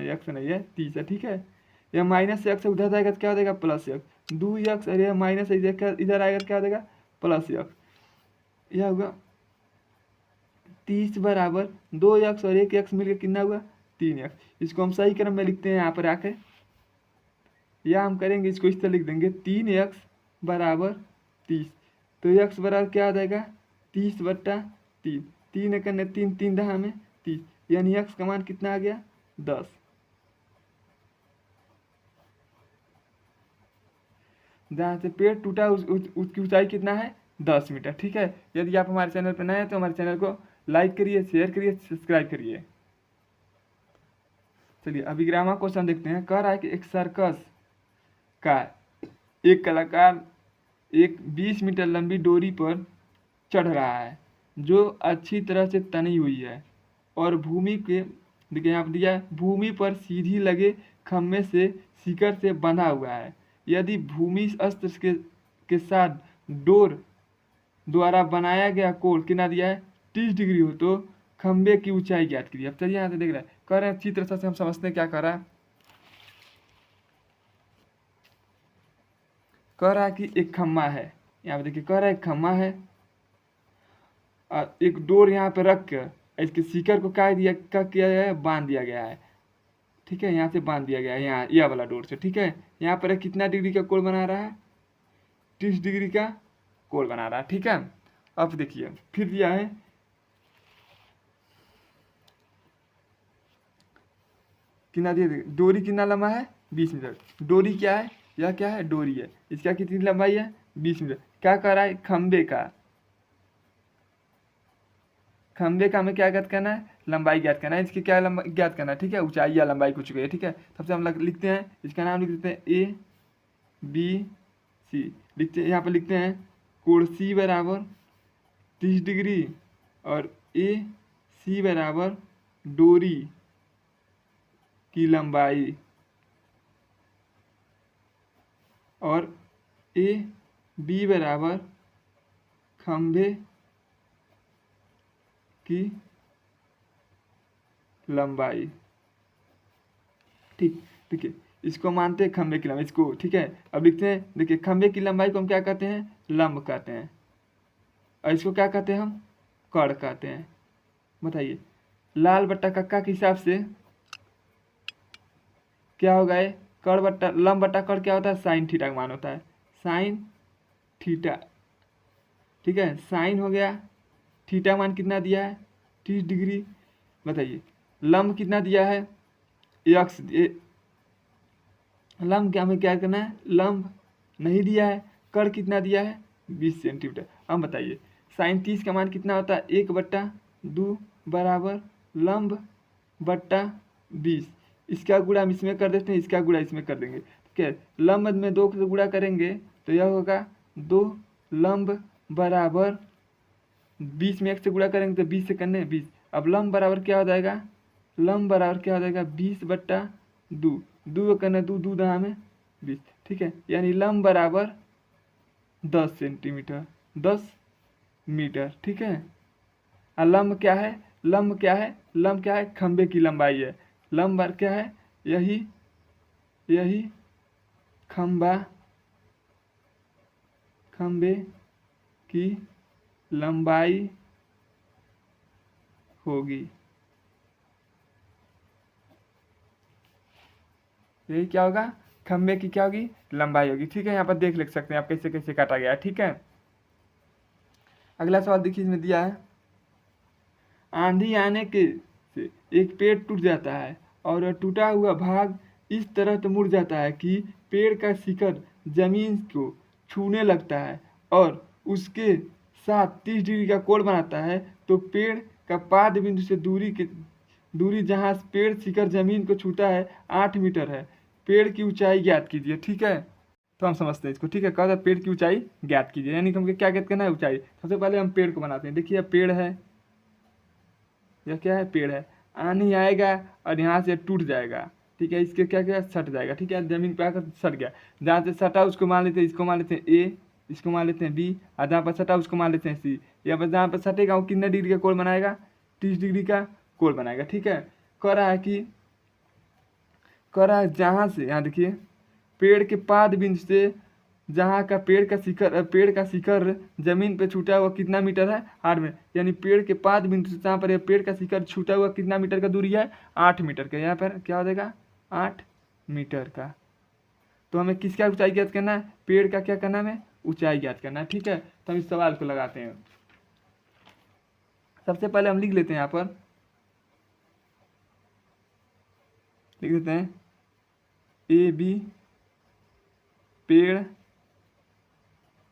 यक्स नहीं है 30 है। ठीक है, यह माइनस यक्स उधर जाएगा तो क्या हो जाएगा, प्लस यक्स, 2 यक्स, और यह माइनस इधर आएगा तो क्या हो जाएगा, प्लस यक्स। यह होगा 30 बराबर 2 यक्स और 1 यक्स मिलकर कितना हुआ, 3 यक्स। इसको हम सही क्रम में लिखते हैं यहाँ पर आके, या हम करेंगे इसको इस तरह लिख देंगे, 3 यक्स बराबर 30। तो यक्स बराबर क्या आ जाएगा, 30/3, 3 एक 3, 3 दहा में 30, यानी यक्स का मान कितना आ गया, 10। जहाँ से पेड़ टूटा उसकी ऊंचाई कितना है, 10 मीटर। ठीक है, यदि आप हमारे चैनल पर नए हैं तो हमारे चैनल को लाइक करिए, शेयर करिए, सब्सक्राइब करिए। चलिए अभी ग्रामर क्वेश्चन देखते हैं। कह रहा है कि एक सर्कस का एक कलाकार एक 20 मीटर लंबी डोरी पर चढ़ रहा है जो अच्छी तरह से तनी हुई है और भूमि के, देखिए यहाँ पर दिया है, भूमि पर सीधी लगे खम्भे से शिखर से बंधा हुआ है। यदि भूमि अस्त्र के साथ डोर द्वारा बनाया गया कोण कितना दिया है, 30 डिग्री हो तो खंबे की ऊंचाई ज्ञात कीजिए। अब चलिए यहाँ से देख रहे हैं, कह रहे हैं चित्र से हम समझते हैं क्या कर रहा है। कह रहा है कि एक खम्मा है, यहाँ पे देखिए कह रहा है एक खम्मा है और एक डोर यहाँ पे रख कर इसके शिखर को क्या किया गया है, बांध दिया गया है। ठीक है, यहाँ से बांध दिया गया है, यहाँ यह वाला डोर से। ठीक है, यहाँ पर कितना डिग्री का कोण बना रहा है, 30 डिग्री का कोण बना रहा है। ठीक है, अब देखिए फिर दिया है कितना दिया, डोरी कितना लंबा है, 20 मीटर। डोरी क्या है, यह क्या है, डोरी है, इसका कितनी लंबाई है, 20 मीटर। क्या कर रहा है, खंबे का हमें क्या ज्ञात करना है, लंबाई ज्ञात करना है। इसकी क्या लंबाई ज्ञात करना है, ठीक है, ऊंचाई या लंबाई कुछ भी है। ठीक है, सबसे हम लिखते हैं, इसका नाम लिख देते हैं ए बी सी। लिखते हैं यहाँ पर, लिखते हैं कोण सी बराबर 30 डिग्री और ए सी बराबर डोरी की लंबाई और ए बी बराबर खंभे की लंबाई। ठीक, देखिए इसको मानते हैं खंभे की लंबाई, इसको। ठीक है, अब लिखते हैं, देखिए खंभे की लंबाई को हम क्या कहते हैं, लंब कहते हैं। और इसको क्या कहते हैं हम, कड़ कहते हैं। बताइए लाल बट्टा कक्का के हिसाब से क्या होगा, ये कड़ बट्टा लंब बट्टा कड़ क्या होता है, साइन थीटा का मान होता है, साइन थीटा। ठीक है, साइन हो गया, थीटा मान कितना दिया है 30 डिग्री। बताइए लंब कितना दिया है, यक्स। लंब क्या हमें क्या करना है, लंब नहीं दिया है। कड़ कितना दिया है 20 सेंटीमीटर। अब बताइए साइन 30 का मान कितना होता है, 1/2 बराबर लंब बट्टा 20। इसका गुणा हम इसमें कर देते हैं, इसका गुणा इसमें कर देंगे। ठीक है, लंब में 2 से गुणा करेंगे तो यह होगा 2 लंब बराबर 20 में 1 से गुणा करेंगे तो 20 से करने 20। अब लंब बराबर क्या हो जाएगा, लंब बराबर क्या हो जाएगा 20/2। 2 करना 2 दहा में 20। ठीक है, यानी लंब बराबर 10 सेंटीमीटर, 10 मीटर। ठीक है, और लंब क्या है, लंब क्या है, लंब क्या है, खंबे की लंबाई है। लंब बार क्या है, यही यही खंबे की लंबाई होगी। यही क्या होगा, खंबे की क्या होगी, लंबाई होगी। ठीक है, यहाँ पर देख सकते हैं आप कैसे कैसे काटा गया है। ठीक है, अगला सवाल देखिए, इसमें दिया है आंधी आने के से एक पेड़ टूट जाता है और टूटा हुआ भाग इस तरह से मुड़ जाता है कि पेड़ का शिखर जमीन को छूने लगता है और उसके साथ 30 डिग्री का कोण बनाता है। तो पेड़ का पाद बिंदु से दूरी जहाँ पेड़ शिखर जमीन को छूता है 8 मीटर है। पेड़ की ऊंचाई ज्ञात कीजिए। ठीक है, तो हम समझते हैं इसको। ठीक है, कहता है पेड़ की ऊंचाई ज्ञात कीजिए, यानी कि हमको क्या ज्ञात करना है, ऊंचाई। सबसे पहले हम पेड़ को बनाते हैं। देखिए पेड़ है, यह क्या है, पेड़ है। आनी आएगा और यहाँ से टूट जाएगा। ठीक है, इसके क्या क्या सट जाएगा। ठीक है, जमीन पे आकर सट गया। जहाँ से सटा उसको मान लेते हैं, इसको मान लेते हैं ए, इसको मान लेते हैं बी, और जहाँ पर सटा उसको मान लेते हैं सी। यहाँ पर जहाँ पर सटेगा वो कितने डिग्री का कोण बनाएगा, 30 डिग्री का कोण बनाएगा। ठीक है, कह रहा है जहाँ से, यहाँ देखिए पेड़ के पाद बिंदु से जहाँ का पेड़ का शिखर जमीन पे छूटा हुआ कितना मीटर है, 8 मीटर। यानी पेड़ के पाद बिंदु से जहाँ पर ये पेड़ का शिखर छूटा हुआ कितना मीटर का दूरी है, 8 मीटर का। यहाँ पर क्या हो जाएगा 8 मीटर का। तो हमें किसका ऊंचाई ज्ञात करना है, पेड़ का क्या करना है, हमें ऊंचाई ज्ञात करना है। ठीक है, तो हम इस सवाल को लगाते हैं। सबसे पहले हम लिख लेते हैं, यहाँ पर लिख देते हैं ए बी पेड़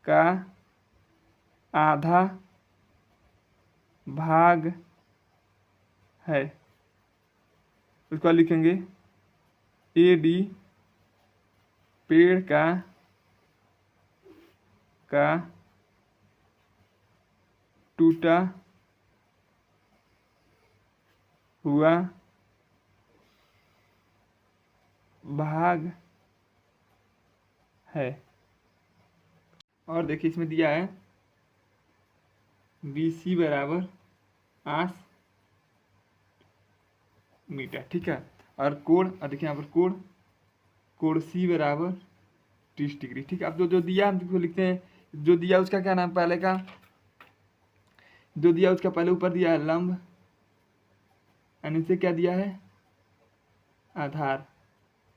का आधा भाग है। उसको लिखेंगे ए डी पेड़ का टूटा हुआ भाग है। और देखिए इसमें दिया है BC बराबर 8 मीटर। ठीक है, और कोण, और देखिए यहाँ पर कोण C बराबर 30 डिग्री। ठीक है, अब जो दिया हम इसको लिखते हैं। जो दिया उसका क्या नाम, पहले का जो दिया उसका पहले ऊपर दिया है लंब, और नीचे क्या दिया है, आधार।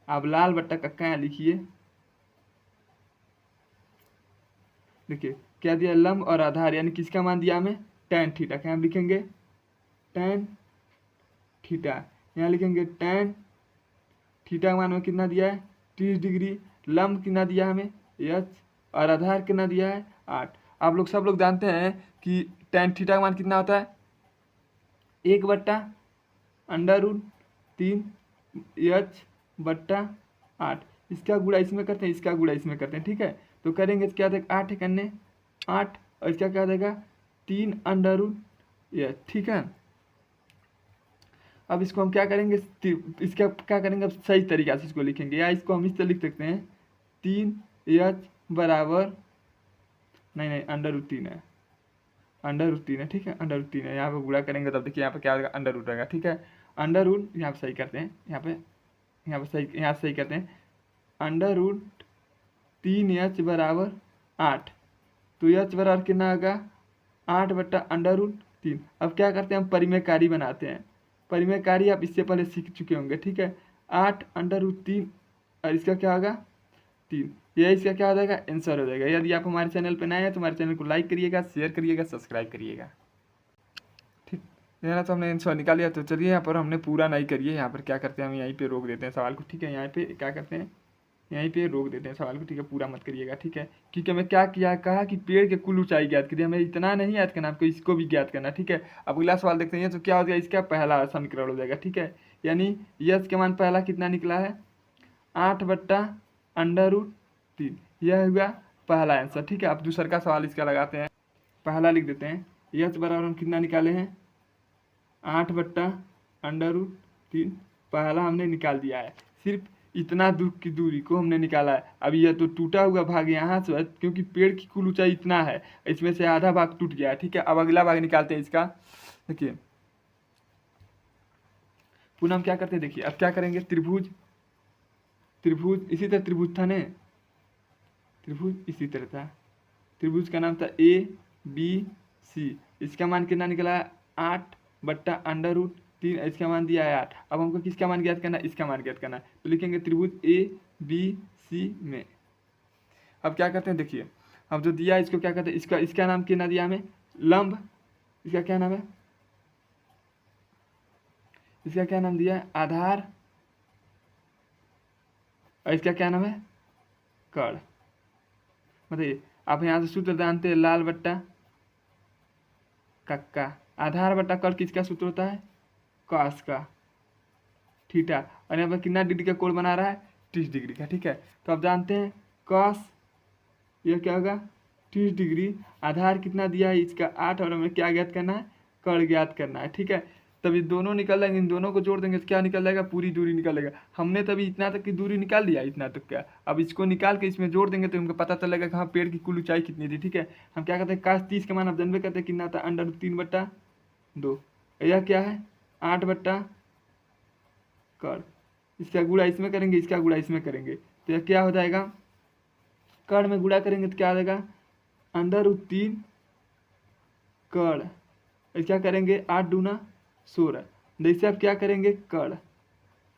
अब लाल बट्टा कक्का यहाँ लिखिए। देखिए क्या दिया, लंब और आधार, यानी किसका मान दिया हमें, tan थीटा। क्या हम लिखेंगे, tan थीटा। यहाँ लिखेंगे tan थीटा का मान में कितना दिया है, 30 डिग्री। लंब कितना दिया हमें, h, और आधार कितना दिया है, 8। आप लोग सब लोग जानते हैं कि tan थीटा का मान कितना होता है, 1/√3 h/8। इसका गुणा इसमें करते हैं, इसका गुणा इसमें करते हैं। ठीक है, तो करेंगे तो क्या देगा 8 करने 8, और इसका क्या देगा 3/√h। ठीक है, अब इसको हम क्या करेंगे, इसका क्या करेंगे, अब सही तरीका से इसको लिखेंगे, या इसको हम इस तरह लिख सकते हैं 3h बराबर, नहीं √3 है, √3 है। ठीक है, √3 है। यहाँ पे गुणा करेंगे तब देखिए यहाँ पे क्या होगा, √ रहेगा। ठीक है, अंडर यहाँ पे सही करते हैं, यहाँ से सही करते हैं, √3h बराबर 8। तो h बराबर कितना होगा 8/√3। अब क्या करते हैं, हम परिमेयकारी बनाते हैं। परिमेयकारी आप इससे पहले सीख चुके होंगे, ठीक है। 8/√3 और इसका क्या होगा 3, यह इसका क्या हो जाएगा, आंसर हो जाएगा। यदि आप हमारे चैनल पर नए हैं तो हमारे चैनल को लाइक करिएगा, शेयर करिएगा, सब्सक्राइब करिएगा, ठीक। यहाँ तो हमने आंसर निकाल लिया। तो चलिए यहाँ पर हमने पूरा नहीं करिए, यहाँ पर क्या करते हैं, हम यहीं पे रोक देते हैं सवाल को, ठीक है। यहाँ पे क्या करते हैं, यहीं पे रोक देते हैं सवाल को, ठीक है। पूरा मत करिएगा, ठीक है। क्योंकि हमें क्या किया, कहा कि पेड़ के कुल ऊंचाई ज्ञात करिए, हमें इतना नहीं याद करना, आपको इसको भी ज्ञात करना, ठीक है। अब अगला सवाल देखते हैं, तो क्या हो गया, इसका पहला समीकरण हो जाएगा, ठीक है। यानी यस के मान पहला कितना निकला है, 8/√3, यह हुआ पहला आंसर, ठीक है। अब दूसरा का सवाल इसका लगाते हैं, पहला लिख देते हैं। यस बराबर हम कितना निकाले हैं, 8/√3, पहला हमने निकाल दिया है। सिर्फ इतना दूर की दूरी को हमने निकाला है। अब यह तो टूटा हुआ भाग यहाँ से, क्योंकि पेड़ की कुल ऊंचाई इतना है, इसमें से आधा भाग टूट गया है, ठीक है। अब अगला भाग निकालते हैं इसका। देखिए पुनः हम क्या करते हैं, देखिए अब क्या करेंगे, त्रिभुज इसी तरह त्रिभुज था ने, त्रिभुज इसी तरह था, त्रिभुज का नाम था ABC। इसका मान कितना निकला है, 8/√3, इसका मान दिया है 8। अब हमको किसका मान ज्ञात करना है, इसका मान ज्ञात करना है। तो लिखेंगे त्रिभुज ABC में। अब क्या करते हैं, देखिए अब जो दिया इसको क्या करते हैं, इसका नाम कितना दिया हमें, लंब। इसका क्या नाम है, इसका क्या नाम दिया है, आधार। और इसका क्या नाम है, कड़। बताइए आप यहाँ से सूत्र जानते हैं, लाल बट्टा कक्का, आधार बट्टा कड़ किसका सूत्र होता है, कॉस का, थीटा। और यहाँ पर कितना डिग्री का कोण बना रहा है, 30 डिग्री का, ठीक है। तो आप जानते हैं कॉस, यह क्या होगा 30 डिग्री, आधार कितना दिया है इसका 8, और हमें क्या ज्ञात करना है, कड़ ज्ञात करना है, ठीक है। तभी दोनों निकल जाएंगे, इन दोनों को जोड़ देंगे तो क्या निकल जाएगा, पूरी दूरी निकलेगा। हमने तभी इतना तक की दूरी निकाल लिया, इतना तक क्या। अब इसको निकाल के इसमें जोड़ देंगे तो हमको पता चलेगा कि हाँ पेड़ की कुल ऊंचाई कितनी थी, ठीक है। हम क्या करते हैं, cos 30 के मान आप जानबे करते हैं कितना था, √3/2। यह क्या है, 8/कड़। इसका गुणा इसमें करेंगे, इसका गुणा इसमें करेंगे, तो यह क्या हो जाएगा, कड़ में गुणा करेंगे तो क्या आ जाएगा, √3 कड़। क्या करेंगे, 8×2 = 16। जैसे आप क्या करेंगे, कड़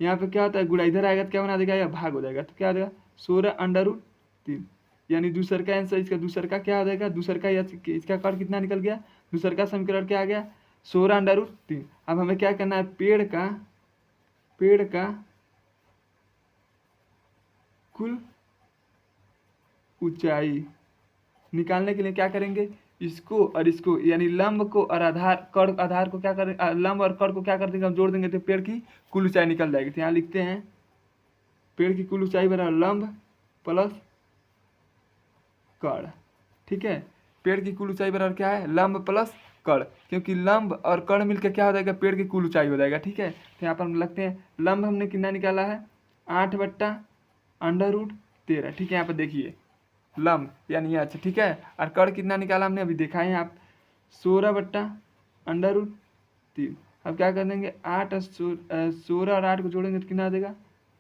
यहाँ पे क्या होता है, गुणा इधर आएगा तो क्या बना देगा, या भाग हो जाएगा, तो क्या आ जाएगा 16/√3। यानी दूसर का आंसर, इसका दूसर का क्या हो जाएगा, दूसर का इसका कड़ कितना निकल गया, दूसर का समीकरण क्या आ गया, 16/√3। अब हमें क्या करना है, पेड़ का कुल ऊंचाई निकालने के लिए क्या करेंगे, इसको और इसको, यानी लंब को और आधार को क्या करें, लंब और कड़ को क्या कर देंगे, हम जोड़ देंगे तो पेड़ की कुल ऊंचाई निकल जाएगी। तो यहाँ लिखते हैं पेड़ की कुल ऊंचाई बराबर लंब प्लस कड़, ठीक है। पेड़ की कुल ऊंचाई बराबर क्या है, लंब प्लस कड़, क्योंकि लंब और कड़ मिलकर क्या हो जाएगा, पेड़ की कुल ऊंचाई हो जाएगा, ठीक है। तो यहाँ पर हम लगते हैं, लंब हमने कितना निकाला है, 8/√13, ठीक है। यहाँ पर देखिए लंब यानी अच्छा, ठीक है। और कड़ कितना निकाला हमने, अभी देखा है आप, 16/√3। अब क्या कर देंगे, 8 और 16 और 8 को जोड़ेंगे तो कितना आ देगा,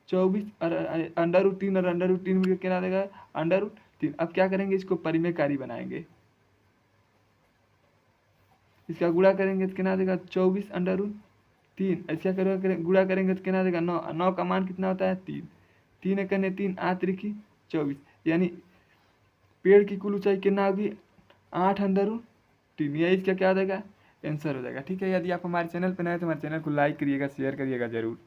24, और √3 और √3 मिलकर कितना आ देगा, √3। अब क्या करेंगे, इसको परिमेयकारी बनाएंगे, इसका गुणा करेंगे तो कितना आ देगा, 24/3। इसका गुणा करेंगे तो कितना आ देगा, 9। 9 का मान कितना होता है, 3। 3 × 3 = 24। यानी पेड़ की कुल ऊंचाई कितना होगी, 8/√3। यह इसका क्या हो जाएगा, आंसर हो जाएगा, ठीक है। यदि आप हमारे चैनल पर नए तो हमारे चैनल को लाइक करिएगा, शेयर करिएगा जरूर।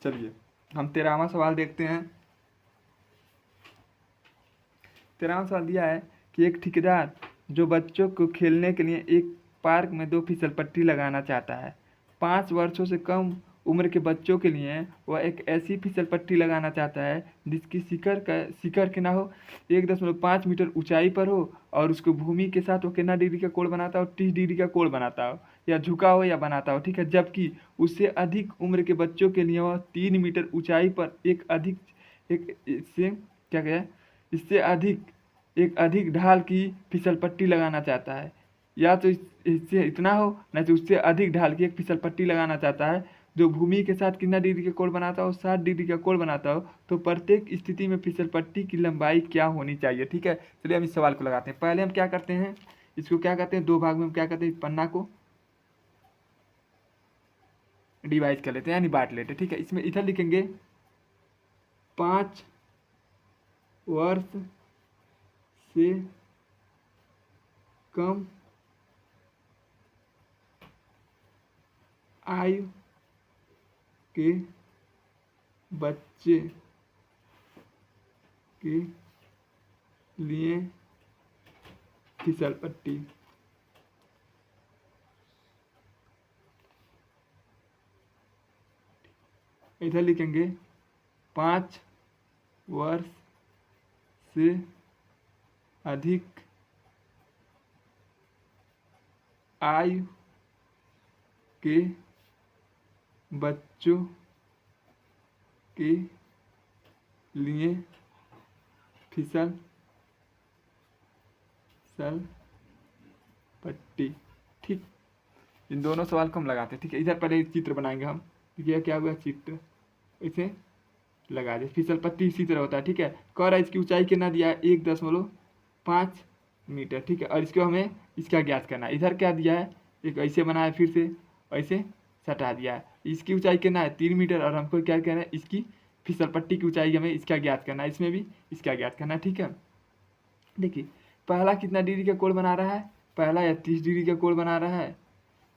चलिए हम 13वां सवाल देखते हैं। 13वां सवाल दिया है कि एक ठेकेदार जो बच्चों को खेलने के लिए एक पार्क में 2 फिसलपट्टी लगाना चाहता है, 5 वर्षों से कम उम्र के बच्चों के लिए वह एक ऐसी फिसलपट्टी लगाना चाहता है जिसकी शिखर के ना हो 1.5 मीटर ऊंचाई पर हो, और उसको भूमि के साथ वो कितना डिग्री का कोण बनाता हो, 30 डिग्री का कोण बनाता हो, या झुका हो या बनाता हो, ठीक है। जबकि उससे अधिक उम्र के बच्चों के लिए वह 3 मीटर ऊंचाई पर इससे अधिक ढाल की फिसलपट्टी लगाना चाहता है, या तो इससे इतना हो, नहीं तो उससे अधिक ढाल की एक फिसलपट्टी लगाना चाहता है जो भूमि के साथ कितना डिग्री का कोण बनाता हो, 60 डिग्री का कोण बनाता हो। तो प्रत्येक स्थिति में फिसलपट्टी की लंबाई क्या होनी चाहिए, ठीक है। चलिए हम इस सवाल को लगाते हैं। पहले हम क्या करते हैं, इसको क्या कहते हैं, 2 भाग में हम क्या कहते हैं, इस पन्ना को डिवाइड कर लेते हैं यानी बांट लेते हैं। ठीक है, इसमें इधर लिखेंगे 5 वर्ष से कम आयु के बच्चे के लिए फिसल पट्टी। इधर लिखेंगे 5 वर्ष से अधिक आयु के बच्चों के लिए फिसल पट्टी। ठीक, इन दोनों सवाल को हम लगाते हैं। ठीक है, इधर पहले एक चित्र बनाएंगे हम। देखिए क्या हुआ, चित्र इसे लगा दे। फिसल पट्टी इसी तरह होता है। ठीक है, कह रहा है इसकी ऊंचाई कितना दिया है, 1.5 मीटर। ठीक है, और इसको हमें इसका ज्ञात करना है। इधर क्या दिया है, एक ऐसे बना है, फिर से ऐसे सटा दिया है। इसकी ऊंचाई कितना है, 3 मीटर, और हमको क्या कहना है, इसकी फिसल पट्टी की ऊंचाई हमें इसका ज्ञात करना है। इसमें भी इसका ज्ञात करना है। ठीक है, देखिए पहला कितना डिग्री का कोण बना रहा है, पहला या 30 डिग्री का कोण बना रहा है,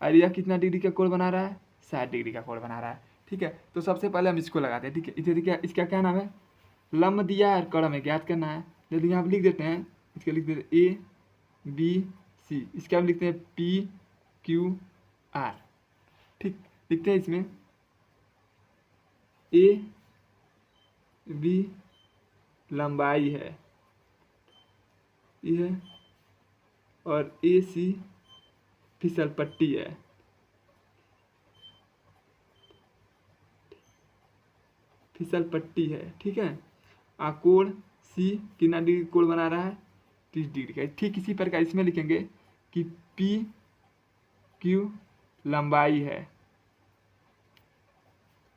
और यह कितना डिग्री का कोण बना रहा है, 60 डिग्री का कोण बना रहा है। ठीक है, तो सबसे पहले हम इसको लगाते हैं। ठीक है, इसे देखिए इसका क्या नाम है, लंब दिया है और कोण हमें ज्ञात करना है। जल्दी यहाँ पर लिख देते हैं, इसका लिख देते हैं ABC, इसका हम लिखते हैं PQR। ठीक, लिखते हैं इसमें AB लंबाई है यह, और AC फिसल पट्टी है। फिसल पट्टी है। ठीक है, कोण C कितना डिग्री कोण बना रहा है, 30 डिग्री का। ठीक इसी प्रकार इसमें लिखेंगे कि PQ लंबाई है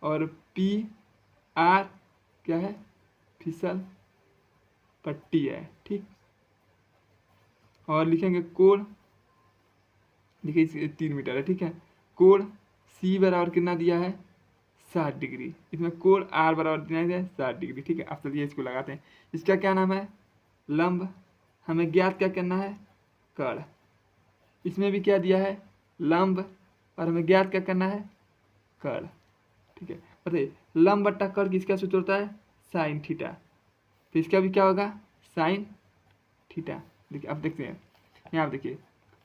और PR क्या है, फिसल पट्टी है। ठीक, और लिखेंगे कोण, देखिए 3 मीटर है। ठीक है, कोण C बराबर कितना दिया है, 60 डिग्री। इसमें कोण R बराबर दिया है 60 डिग्री। ठीक है, अब चलिए इसको लगाते हैं। इसका क्या नाम है, लंब, हमें ज्ञात क्या करना है, कोण। इसमें भी क्या दिया है, लंब, और हमें ज्ञात क्या करना है, कोण। ठीक है, बताइए लंब बट्टा कोण किसका सूत्र होता है, साइन थीटा। तो इसका भी क्या होगा, साइन थीटा। देखिए अब देखते हैं, यहाँ देखिए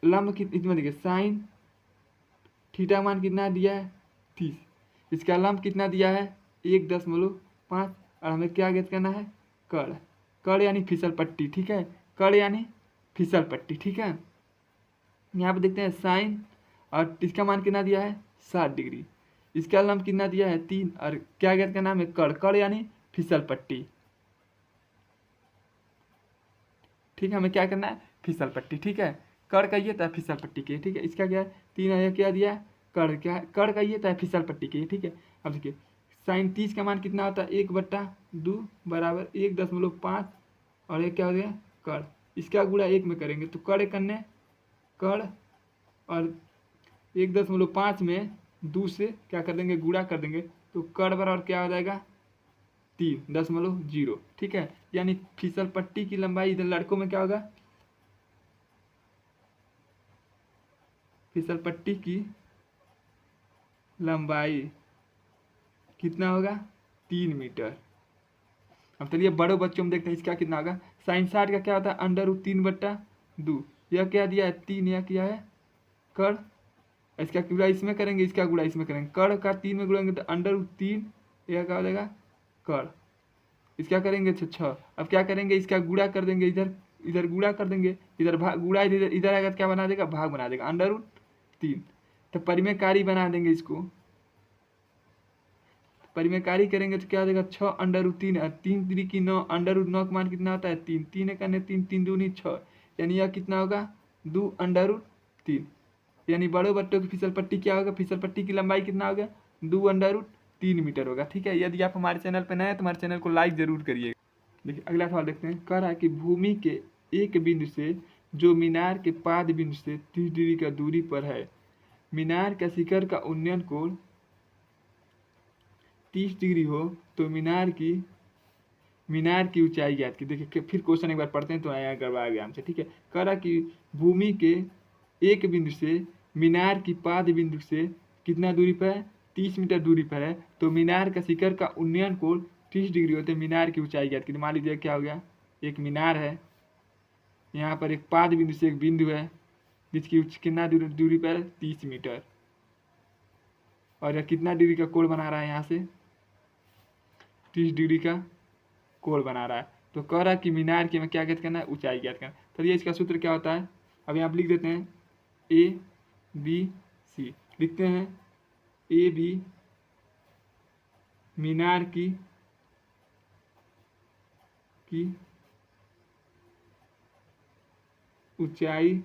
लंब इसमें देखिए साइन थीटा मान कितना दिया है, 30। इसका लंब कितना दिया है, 1.5, और हमें क्या ज्ञात करना है, कोण। कोण यानी फिसल पट्टी। ठीक है, कोण यानी फिसल पट्टी। ठीक है, यहाँ पे देखते हैं साइन, और इसका मान कितना दिया है, 60 डिग्री। इसका लंब कितना दिया है, 3, और क्या ज्ञात करना है, कोण। कोण यानी फिसल पट्टी। ठीक है, हमें क्या करना है, फिसल पट्टी। ठीक है, कोण कहिए तो फिसल पट्टी के। ठीक है, इसका क्या है, 3 है, क्या दिया है, कोण। क्या है, कोण कहिए तो फिसल पट्टी के। ठीक है, अब देखिए साइन 30 का मान कितना होता है, 1/2 बराबर 1.5, और ये क्या हो गया, कोण। इसका गुणा 1 में करेंगे तो कोण करने कोण, और 1.5 में 2 से क्या कर देंगे, गुणा कर देंगे, तो कोण बराबर क्या हो जाएगा, 3.0। ठीक है, यानी फिसल पट्टी की लंबाई, इधर लड़कों में क्या होगा, फिसल पट्टी की लंबाई कितना होगा, 3 मीटर। अब चलिए बड़े बच्चों में देखते हैं इसका कितना होगा। साइन 60 का क्या होता है, √3/2। यह क्या दिया है, 3, यह क्या है, कोण। इसका गुणा इसमें करेंगे, इसका गुणा इसमें करेंगे, कोण का 3 में गुणेंगे तो √3, यह क्या हो जाएगा, कोण। इसका करेंगे 6। अब क्या करेंगे, इसका गुणा कर देंगे, इधर इधर गुणा कर देंगे, इधर भाग, गुणा इधर इधर आएगा, क्या बना देगा, भाग बना देगा, √3। तो परिमेयकारी बना देंगे इसको, परिमेयकारी करेंगे तो क्या हो जाएगा, 6 √3, और 3 3 की 9, √9 का मान कितना होता है, 3। 3 करने 3, 3 दूनी 6, यानी यह कितना होगा, 2 √3। यानी बड़े बच्चों की फिसल पट्टी क्या होगा, फिसल पट्टी की लंबाई कितना होगा, 2 √3 मीटर होगा। ठीक है, यदि आप हमारे चैनल पर नए हैं तो हमारे चैनल को लाइक जरूर करिएगा। देखिए अगला सवाल देखते हैं, कह रहा है कि भूमि के एक बिंदु से जो मीनार के पाद बिंदु से 30 डिग्री का दूरी पर है। मीनार का शिखर का उन्नयन कोण 30 डिग्री हो तो मीनार की ऊंचाई ज्ञात की। देखिए फिर क्वेश्चन एक बार पढ़ते हैं तो आया गड़बड़ा गया हमसे, ठीक है। कह रहा कि भूमि के एक बिंदु से मीनार की पाद बिंदु से कितना दूरी पर है, 30 मीटर दूरी पर है। तो मीनार का शिखर का उन्नयन कोण 30 डिग्री होते मीनार की ऊंचाई ज्ञात की। मान लीजिए क्या हो गया, एक मीनार है, यहाँ पर एक पाद बिंदु से एक बिंदु है जिसकी कितना दूरी पर है, 30 मीटर। और यह कितना डिग्री का कोण बना रहा है, यहाँ से 30 डिग्री का कोण बना रहा है। तो कह रहा है कि मीनार की हमें क्या ज्ञात करना है, ऊंचाई ज्ञात करना है। तो ये इसका सूत्र क्या होता है, अब यहाँ पर लिख देते हैं ABC, लिखते हैं AB मीनार की ऊंचाई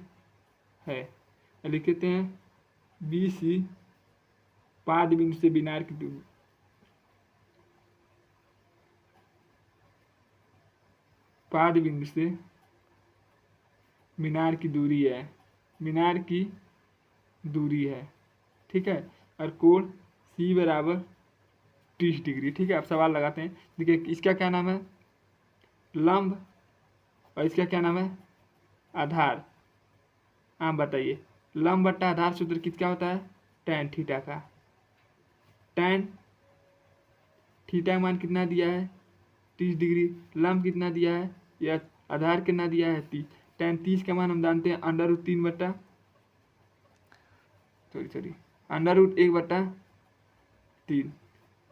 है। लिखते हैं BC पाद बिंदु से मीनार की दूरी, पाद बिंदु से मीनार की दूरी है, मीनार की दूरी है, ठीक है। और कोण C बराबर 30 डिग्री, ठीक है। अब सवाल लगाते हैं। देखिए इसका क्या नाम है, लंब, और इसका क्या नाम है, आधार। आप बताइए लंब बट्टा आधार सूत्र किसका होता है, tan थीटा का। tan थीटा का मान कितना दिया है, 30 डिग्री। लंब कितना दिया है, या आधार कितना दिया है, 30। tan 30 का मान हम जानते हैं √3 बट्टा √1/3,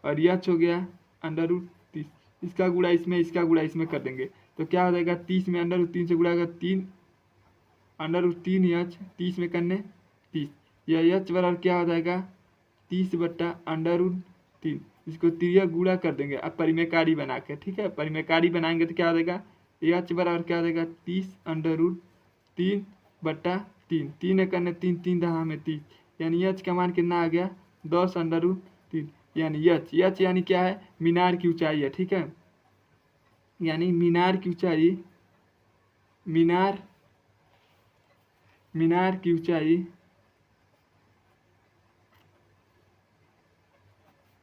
और यह हो गया √30। इसका गुणा इसमें, इसका गुणा इसमें कर देंगे तो क्या हो जाएगा, 30 में √3 से गुणा होगा 3 √3 30 में करने 30, यह बराबर क्या हो जाएगा 30/√3। इसको तिर्यक गुणा कर देंगे अब परिमेयकारी बना के, ठीक है। परिमेयकारी बनाएंगे तो क्या हो जाएगा, बराबर क्या हो जाएगा 30√3/3। 3 करने 3 3 दहा में 30, यानी h का मान कितना आ गया 10√3। यानी h यानी क्या है, मीनार की ऊंचाई है, ठीक है। यानी मीनार की ऊंचाई, मीनार की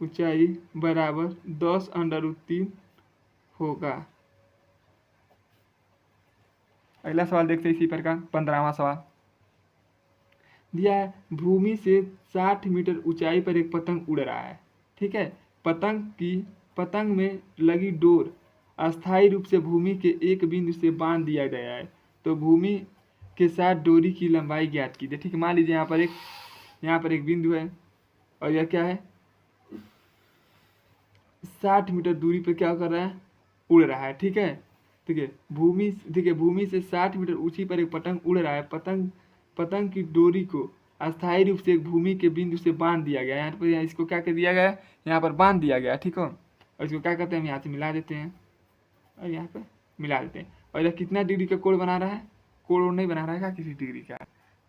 ऊंचाई बराबर 10√3 होगा। अगला सवाल देखते हैं इसी प्रकार 15वां सवाल दिया है। भूमि से 60 मीटर ऊंचाई पर एक पतंग उड़ रहा है, ठीक है। पतंग में लगी डोर अस्थायी रूप से भूमि के एक बिंदु से बांध दिया गया है। तो भूमि के साथ डोरी की लंबाई ज्ञात कीजिए, ठीक है। मान लीजिए यहाँ पर एक बिंदु है और यह क्या है, 60 मीटर दूरी पर क्या कर रहा है, उड़ रहा है, ठीक है। देखिए भूमि से 60 मीटर ऊंची पर एक पतंग उड़ रहा है। पतंग की डोरी को अस्थायी रूप से एक भूमि के बिंदु से बांध दिया गया। यहाँ पर इसको क्या कर दिया गया, यहाँ पर बांध दिया गया, ठीक हो। और इसको क्या करते हैं, हम यहाँ से मिला देते हैं और यहाँ पर मिला देते हैं। और यह कितना डिग्री का कोण बना रहा है, कोण नहीं बना रहा है, किसी डिग्री का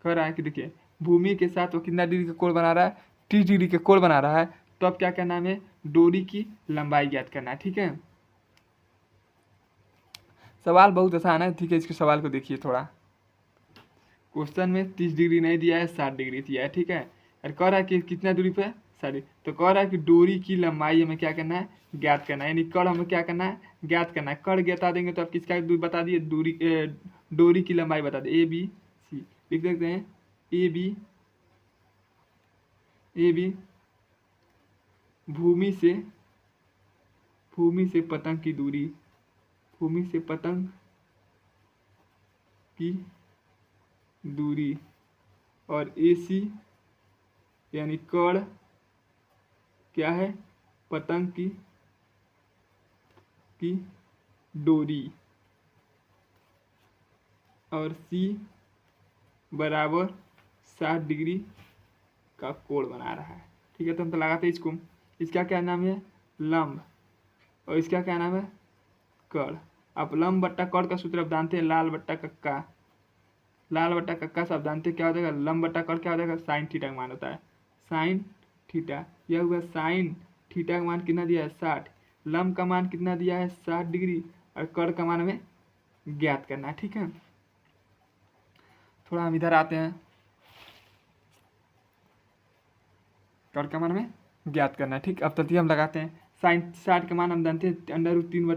कह रहा है कि देखिए भूमि के साथ वो कितना डिग्री का कोण बना रहा है, 30 डिग्री का कोण बना रहा है। तो अब क्या करना है, डोरी की लंबाई ज्ञात करना है, ठीक है। सवाल बहुत आसान है, ठीक है। इसके सवाल को देखिए थोड़ा, क्वेश्चन में 30 डिग्री नहीं दिया है, 60 डिग्री दिया है, ठीक है। और कह रहा है कि कितना दूरी पे, 60। तो कह रहा है कि डोरी की लंबाई हमें क्या करना है, ज्ञात करना है। यानी कड़ हमें क्या करना है, ज्ञात करना है। कड़ बता देंगे तो आप किसका दूरी बता दिए, डोरी की लंबाई बता दिए। ABC लिख देते हैं, AB भूमि से पतंग की दूरी, भूमि से पतंग की दूरी, और AC यानी कड़ क्या है, पतंग की डोरी, और C बराबर 60 डिग्री का कोण बना रहा है, ठीक है। तो हम तो लगाते हैं इसको, इसका क्या नाम है, लंब, और इसका क्या नाम है, कड़। आप लंब बट्टा कड़ का सूत्र आप जानते हैं, लाल बट्टा कक्का से आप जानते हैं क्या हो जाएगा, लंब बट्टा कड़ क्या हो जाएगा, साइन थीटा का मान होता है, साइन थीटा। यह हुआ साइन थीटा का मान कितना दिया है, 60। लंब का मान कितना दिया है, 60 डिग्री, और कड़ का मान हमें ज्ञात करना है, ठीक है। थोड़ा हम इधर आते हैं, कड़ का मान हमें ज्ञात करना है। ठीक, अब तृतीय हम लगाते हैं। साइन 60 का मान हम जानते हैं √3/2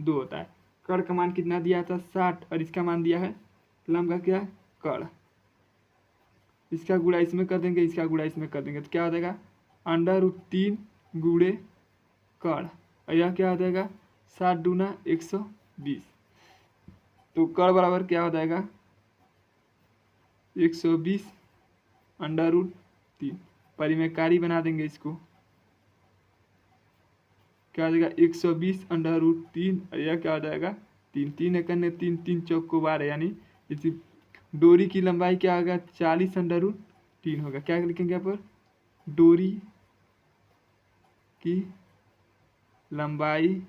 होता है। कड़ का मान कितना दिया था 60 और इसका मान दिया है लंब का क्या कड़। इसका गुणा इसमें कर देंगे, इसका गुणा इसमें कर देंगे तो क्या हो जाएगा √3 गुणे कड़, और यह क्या हो जाएगा 60 दूना 120। तो कड़ बराबर क्या हो जाएगा 120 √3। परिमेयकारी बना देंगे इसको, क्या हो जाएगा 120 √3 और यह क्या हो जाएगा 3 3 एकड़ ने 3 3 चौक को 12, यानी इसी डोरी की लंबाई क्या होगा 40 √3 होगा। क्या लिखेंगे यहाँ पर डोरी की लंबाई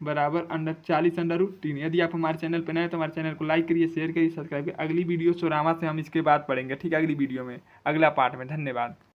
बराबर 40 √3। यदि आप हमारे चैनल पर नए हैं तो हमारे चैनल को लाइक करिए, शेयर करिए, सब्सक्राइब करिए। अगली वीडियो सोरामा से हम इसके बाद पढ़ेंगे, ठीक है, अगली वीडियो में अगला पार्ट में। धन्यवाद।